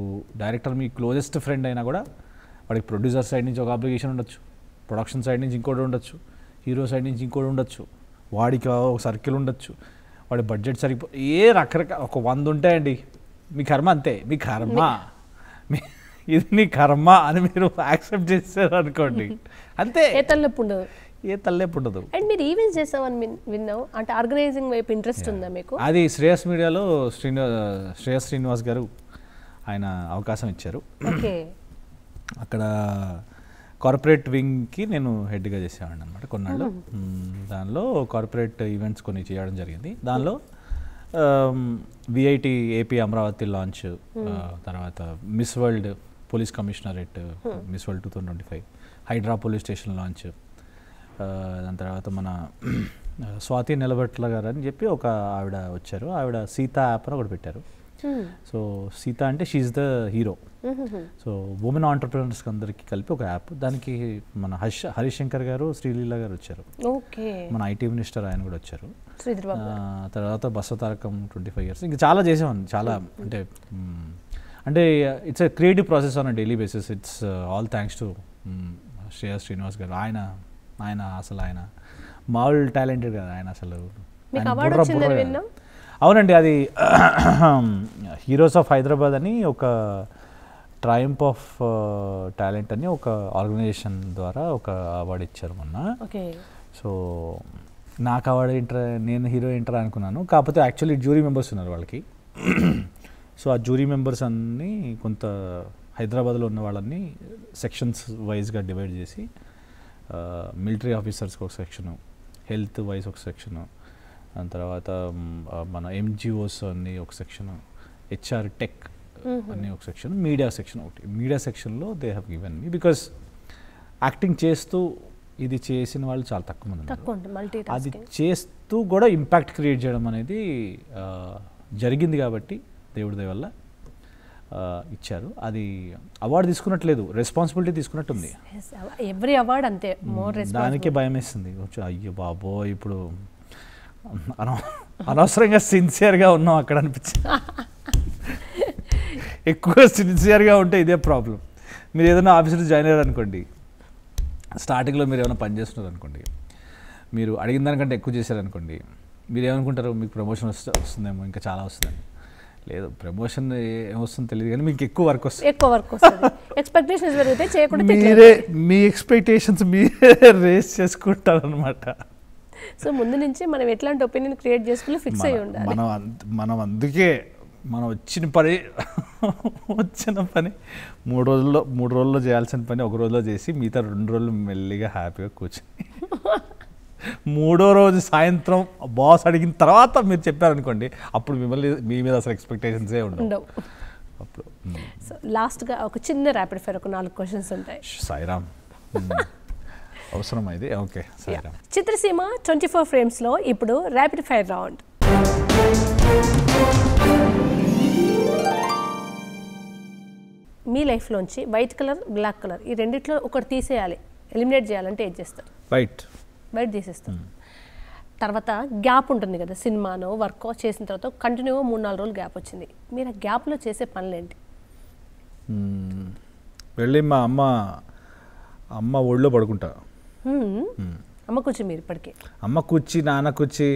డైరెక్టర్ మీ క్లోజెస్ట్ ఫ్రెండ్ అయినా కూడా వాడికి ప్రొడ్యూసర్ సైడ్ నుంచి ఒక ఆబ్లిగేషన్ ఉండొచ్చు, ప్రొడక్షన్ సైడ్ నుంచి ఇంకోటి ఉండొచ్చు, హీరో సైడ్ నుంచి ఇంకోటి ఉండొచ్చు, వాడికి ఒక సర్కిల్ ఉండొచ్చు, వాడి బడ్జెట్ రకరకాల ఒక 100 ఉంటాయండి. మీ కర్మ అంతే, మీ కర్మ ఇది నీ కర్మ అని మీరు యాక్సెప్ట్ చేస్తారు అనుకోండి, అంతే. ఏ తలనొప్పి ఉండదు. అండ్ మీరు ఈవెంట్స్ చేసామని విన్నావు, అంటే ఆర్గనైజింగ్ వైపు ఇంట్రెస్ట్ ఉందా మీకు? అది శ్రేయస్ మీడియాలో శ్రేయస్ శ్రీనివాస్ గారు ఆయన అవకాశం ఇచ్చారు. అక్కడ కార్పొరేట్ వింగ్కి నేను హెడ్గా చేసేవాడిని అనమాట కొన్నాళ్ళు. దానిలో కార్పొరేట్ ఈవెంట్స్ కొన్ని చేయడం జరిగింది. దానిలో విఐటి ఏపీ అమరావతి లాంచ్, తర్వాత miss world police commissionerate miss world 2025, HYDRAA police station launch, దాని తర్వాత మన స్వాతి నిలబట్ల గారు అని చెప్పి ఒక ఆవిడ వచ్చారు. ఆవిడ సీత యాప్ అని ఒకటి పెట్టారు. సో సీత అంటే she the hero. So women entrepreneurs అందరికి కలిపి ఒక యాప్. దానికి మన హరిశంకర్ గారు, శ్రీలీల గారు వచ్చారు. మన ఐటీ మినిస్టర్ ఆయన కూడా వచ్చారు. తర్వాత బసవతారకం 25 years. ఇంకా చాలా చేసామని, చాలా అంటే it's a creative process on a daily basis. It's all thanks to Shreyas Srinivas గారు. ఆయన అసలు ఆయన మామూలు టాలెంటెడ్ కదా ఆయన. అసలు అవునండి, అది హీరోస్ ఆఫ్ హైదరాబాద్ అని ఒక ట్రయంప్ ఆఫ్ టాలెంట్ అని ఒక ఆర్గనైజేషన్ ద్వారా ఒక అవార్డు ఇచ్చారు మొన్న. సో నాకు అవార్డు నేను హీరో ఎంటర్ అనుకున్నాను. కాకపోతే యాక్చువల్లీ జ్యూరీ మెంబర్స్ ఉన్నారు వాళ్ళకి. సో ఆ జ్యూరీ మెంబర్స్ అన్నీ కొంత హైదరాబాద్లో ఉన్న వాళ్ళని సెక్షన్స్ వైజ్గా డివైడ్ చేసి మిలిటరీ ఆఫీసర్స్కి ఒక సెక్షను, హెల్త్ వైజ్ ఒక సెక్షను, దాని తర్వాత మన ఎంజిఓస్ అని ఒక సెక్షను, హెచ్ఆర్ టెక్ అని ఒక సెక్షన్, మీడియా సెక్షన్ ఒకటి. మీడియా సెక్షన్లో they have given me because acting చేస్తూ ఇది చేసిన వాళ్ళు చాలా తక్కువ మంది ఉన్నారు. అది చేస్తూ కూడా ఇంపాక్ట్ క్రియేట్ చేయడం అనేది జరిగింది కాబట్టి దేవుడి దయ వల్ల ఇచ్చారు. అది అవార్డు తీసుకున్నట్లేదు, రెస్పాన్సిబిలిటీ తీసుకున్నట్టుంది. ఎవ్రీ అవార్డ్ అంతే, దానికే భయం వేస్తుంది. అయ్యో బాబో ఇప్పుడు అనవసరంగా సిన్సియర్గా ఉన్నాం అక్కడ అనిపించింది. ఎక్కువ సిన్సియర్గా ఉంటే ఇదే ప్రాబ్లం. మీరు ఏదైనా ఆఫీసులో జాయిన్ అయ్యారు అనుకోండి, స్టార్టింగ్లో మీరు ఏమైనా పని చేస్తున్నారు అనుకోండి, మీరు అడిగిన దానికంటే ఎక్కువ చేశారనుకోండి, మీరు ఏమనుకుంటారు, మీకు ప్రమోషన్ వస్తుందేమో, ఇంకా చాలా వస్తుందని. లేదు, ప్రమోషన్ ఏమొస్తుందో తెలియదు కానీ మీకు ఎక్కువ వర్క్ వస్తుంది. ఎక్స్పెక్టేషన్స్ పెరిగితే చేయకుండా మీరే మీ ఎక్స్పెక్టేషన్స్ మీరే రేస్ చేసుకుంటారు అనమాట. సో ముందు నుంచి మనం ఎట్లాంటి ఒపీనియన్ క్రియేట్ చేసుకుని ఫిక్స్ అయ్యి ఉండాలి. మనం అందుకే మనం వచ్చిన పని 3 రోజుల్లో చేయాల్సిన పని 1 రోజులో చేసి మిగతా 2 రోజులు మెల్లిగా హ్యాపీగా కూర్చొని 3వ రోజు సాయంత్రం బాస్ అడిగిన తర్వాత మీరు చెప్పారనుకోండి, అప్పుడు మిమ్మల్ని మీ మీద అసలు ఎక్స్పెక్టేషన్సే ఉండవు. అప్పుడు సో లాస్ట్గా ఒక చిన్న ర్యాపిడ్ ఫైర్, ఒక 4 క్వశ్చన్స్ ఉంటాయి. సాయిరామ్ అవసరం అయితే ఓకే. సాయిరామ్. చిత్రసీమ 24 ఫ్రేమ్స్లో ఇప్పుడు ర్యాపిడ్ ఫైర్ రౌండ్. మీ లైఫ్లోంచి వైట్ కలర్, బ్లాక్ కలర్ ఈ రెండిట్లో ఒకటి తీసేయాలి, ఎలిమినేట్ చేయాలంటే ఏం చేస్తారు? వైట్ తీసేస్తాం. తర్వాత గ్యాప్ ఉంటుంది కదా, సినిమానో వర్కో చేసిన తర్వాత కంటిన్యూగా 3-4 రోజులు గ్యాప్ వచ్చింది. మీరు ఆ గ్యాప్లో చేసే పనులు ఏంటి? వెళ్ళి మా అమ్మ ఒళ్ళో పడుకుంటా. అమ్మ కూర్చి మీరు ఇప్పటికీ అమ్మ కూర్చి, నాన్న కూర్చి,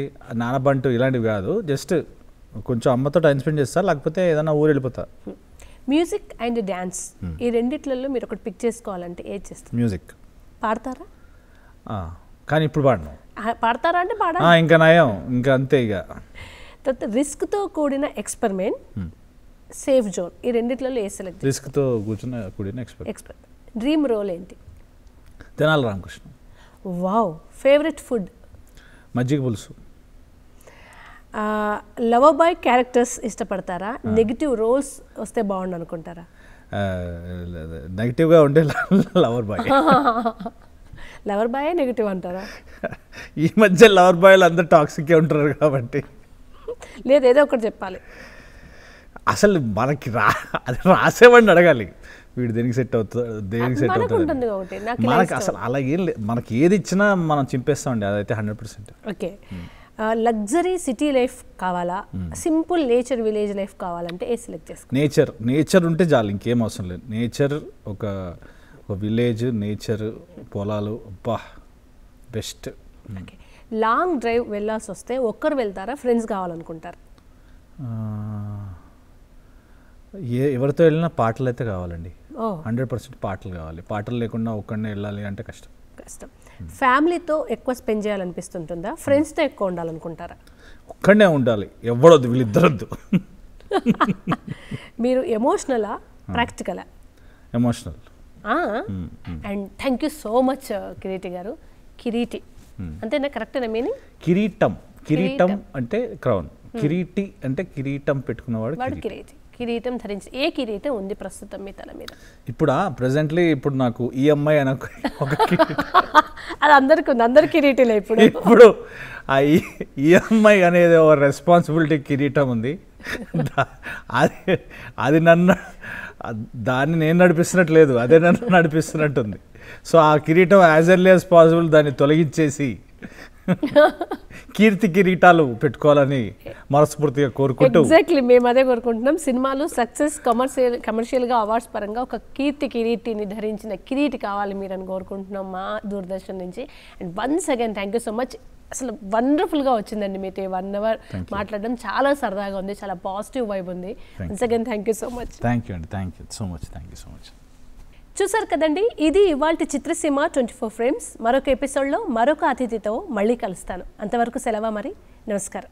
నాన్న బంటు ఇలాంటివి కాదు, జస్ట్ కొంచెం అమ్మతో టైం స్పెండ్ చేస్తా, లేకపోతే ఏదైనా ఊరు వెళ్ళిపోతా. మ్యూజిక్ అండ్ డ్యాన్స్ ఈ రెండిట్లలో మీరు ఒకటి పిక్ చేసుకోవాలంటే ఏది చేస్తారు? మ్యూజిక్. పాడతారా? కానీ ఇప్పుడు పాడను. పాడతారా అంటే పాడా, ఇంకా నయం, ఇంకా అంతే. ఇక తర్వాత రిస్క్తో కూడిన ఎక్స్పెరిమెంట్, సేఫ్ జోన్ ఈ రెండిట్లలో ఏ సెలెక్ట్? రిస్క్తో కూడిన ఎక్స్పెరిమెంట్. డ్రీమ్ రోల్ ఏంటి? Tenali Ramakrishna. Wow. Favourite food? మజ్జిగ పులుసు. లవర్ బాయ్ క్యారెక్టర్స్ ఇష్టపడతారా? నెగిటివ్ రోల్స్ వస్తే బాగుండు అనుకుంటారా? నెగిటివ్గా ఉండే lover boy. Lover boy negative అంటారా? ఈ మధ్య లవర్ బాయ్లు అందరు టాక్సిక్గా ఉంటారు కాబట్టి. లేదు, ఏదో ఒకటి చెప్పాలి. అసలు మనకి అది రాసేవాడిని అడగాలి, వీడు దేనికి సెట్ అవుతుంది, దేనికి సెట్ అవుతుంది. మనకి అసలు అలా ఏం లేదు, మనకి ఏది ఇచ్చినా మనం చింపేస్తామండి, అదైతే 100%. ఓకే. లగ్జరీ సిటీ లైఫ్ కావాలా, సింపుల్ నేచర్ విలేజ్ లైఫ్ కావాలంటే ఏ సెలెక్ట్ చేసుకో? నేచర్ ఉంటే చాలు, ఇంకేం అవసరం లేదు. నేచర్, ఒక విలేజ్, నేచర్, పొలాలు, అబ్బా బెస్ట్. ఓకే. లాంగ్ డ్రైవ్ వెళ్ళాల్సి వస్తే ఒక్కరు వెళ్తారా, ఫ్రెండ్స్ కావాలనుకుంటారు? ఎవరితో వెళ్ళినా పాటలు అయితే కావాలండి, 100% పాటలు కావాలి. పాటలు లేకుండా ఒక్కడనే వెళ్ళాలి అంటే కష్టం. ఫ్యామిలీతో ఎక్కువ స్పెండ్ చేయాలనిపిస్తుంటుందా, ఫ్రెండ్స్తో ఎక్కువ ఉండాలనుకుంటారా? ఒక్కడనే ఉండాలి, ఎవడొద్దు, వీళ్ళిద్దరొద్దు. మీరు ఎమోషనలా, ప్రాక్టికలా? Emotional. And thank you so much Kiriti garu. Kiriti అంతేనా, కరెక్టేనా మీనింగ్? కిరీటం అంటే క్రౌన్, కిరీటి అంటే కిరీటం పెట్టుకున్నవాడు కిరీటి. కిరీటం ధరించి ఏ కిరీటం ఉంది ప్రస్తుతం మీ తల మీద? ఇప్పుడు ప్రెసెంట్లీ ఇప్పుడు నాకు ఈఎంఐ అని ఒక అది అందరికి ఉంది, అందరి కిరీటీలే. ఇప్పుడు ఆ ఈఎంఐ అనేది ఒక రెస్పాన్సిబిలిటీ కిరీటం ఉంది. అది దాన్ని నేను నడిపిస్తున్నట్లేదు, అదే నన్ను నడిపిస్తున్నట్టుంది. సో ఆ కిరీటం యాజ్ ఎర్లీ యాజ్ పాసిబుల్ దాన్ని తొలగించేసి కీర్తి కిరీటాలు పెట్టుకోవాలని మనస్ఫూర్తిగా కోరుకుంటూ. ఎగ్జాక్ట్లీ, మేము అదే కోరుకుంటున్నాం. సినిమాలు సక్సెస్, కమర్షియల్గా అవార్డ్స్ పరంగా ఒక కీర్తి కిరీటిని ధరించిన కిరీటి కావాలి మీరు అని కోరుకుంటున్నాం మా దూరదర్శన్ నుంచి. And once again thank you so much. అసలు వండర్ఫుల్గా వచ్చిందండి మీతో 1 hour మాట్లాడడం, చాలా సరదాగా ఉంది, చాలా పాజిటివ్ వైబ్ ఉంది. Once again thank you so much. Thank you అండి, థ్యాంక్ యూ సో మచ్. చూసారు కదండి, ఇది ఇవాల్టి చిత్రసీమ 24 ఫ్రేమ్స్. మరొక ఎపిసోడ్లో మరొక అతిథితో మళ్ళీ కలుస్తాను. అంతవరకు సెలవా మరి, నమస్కారం.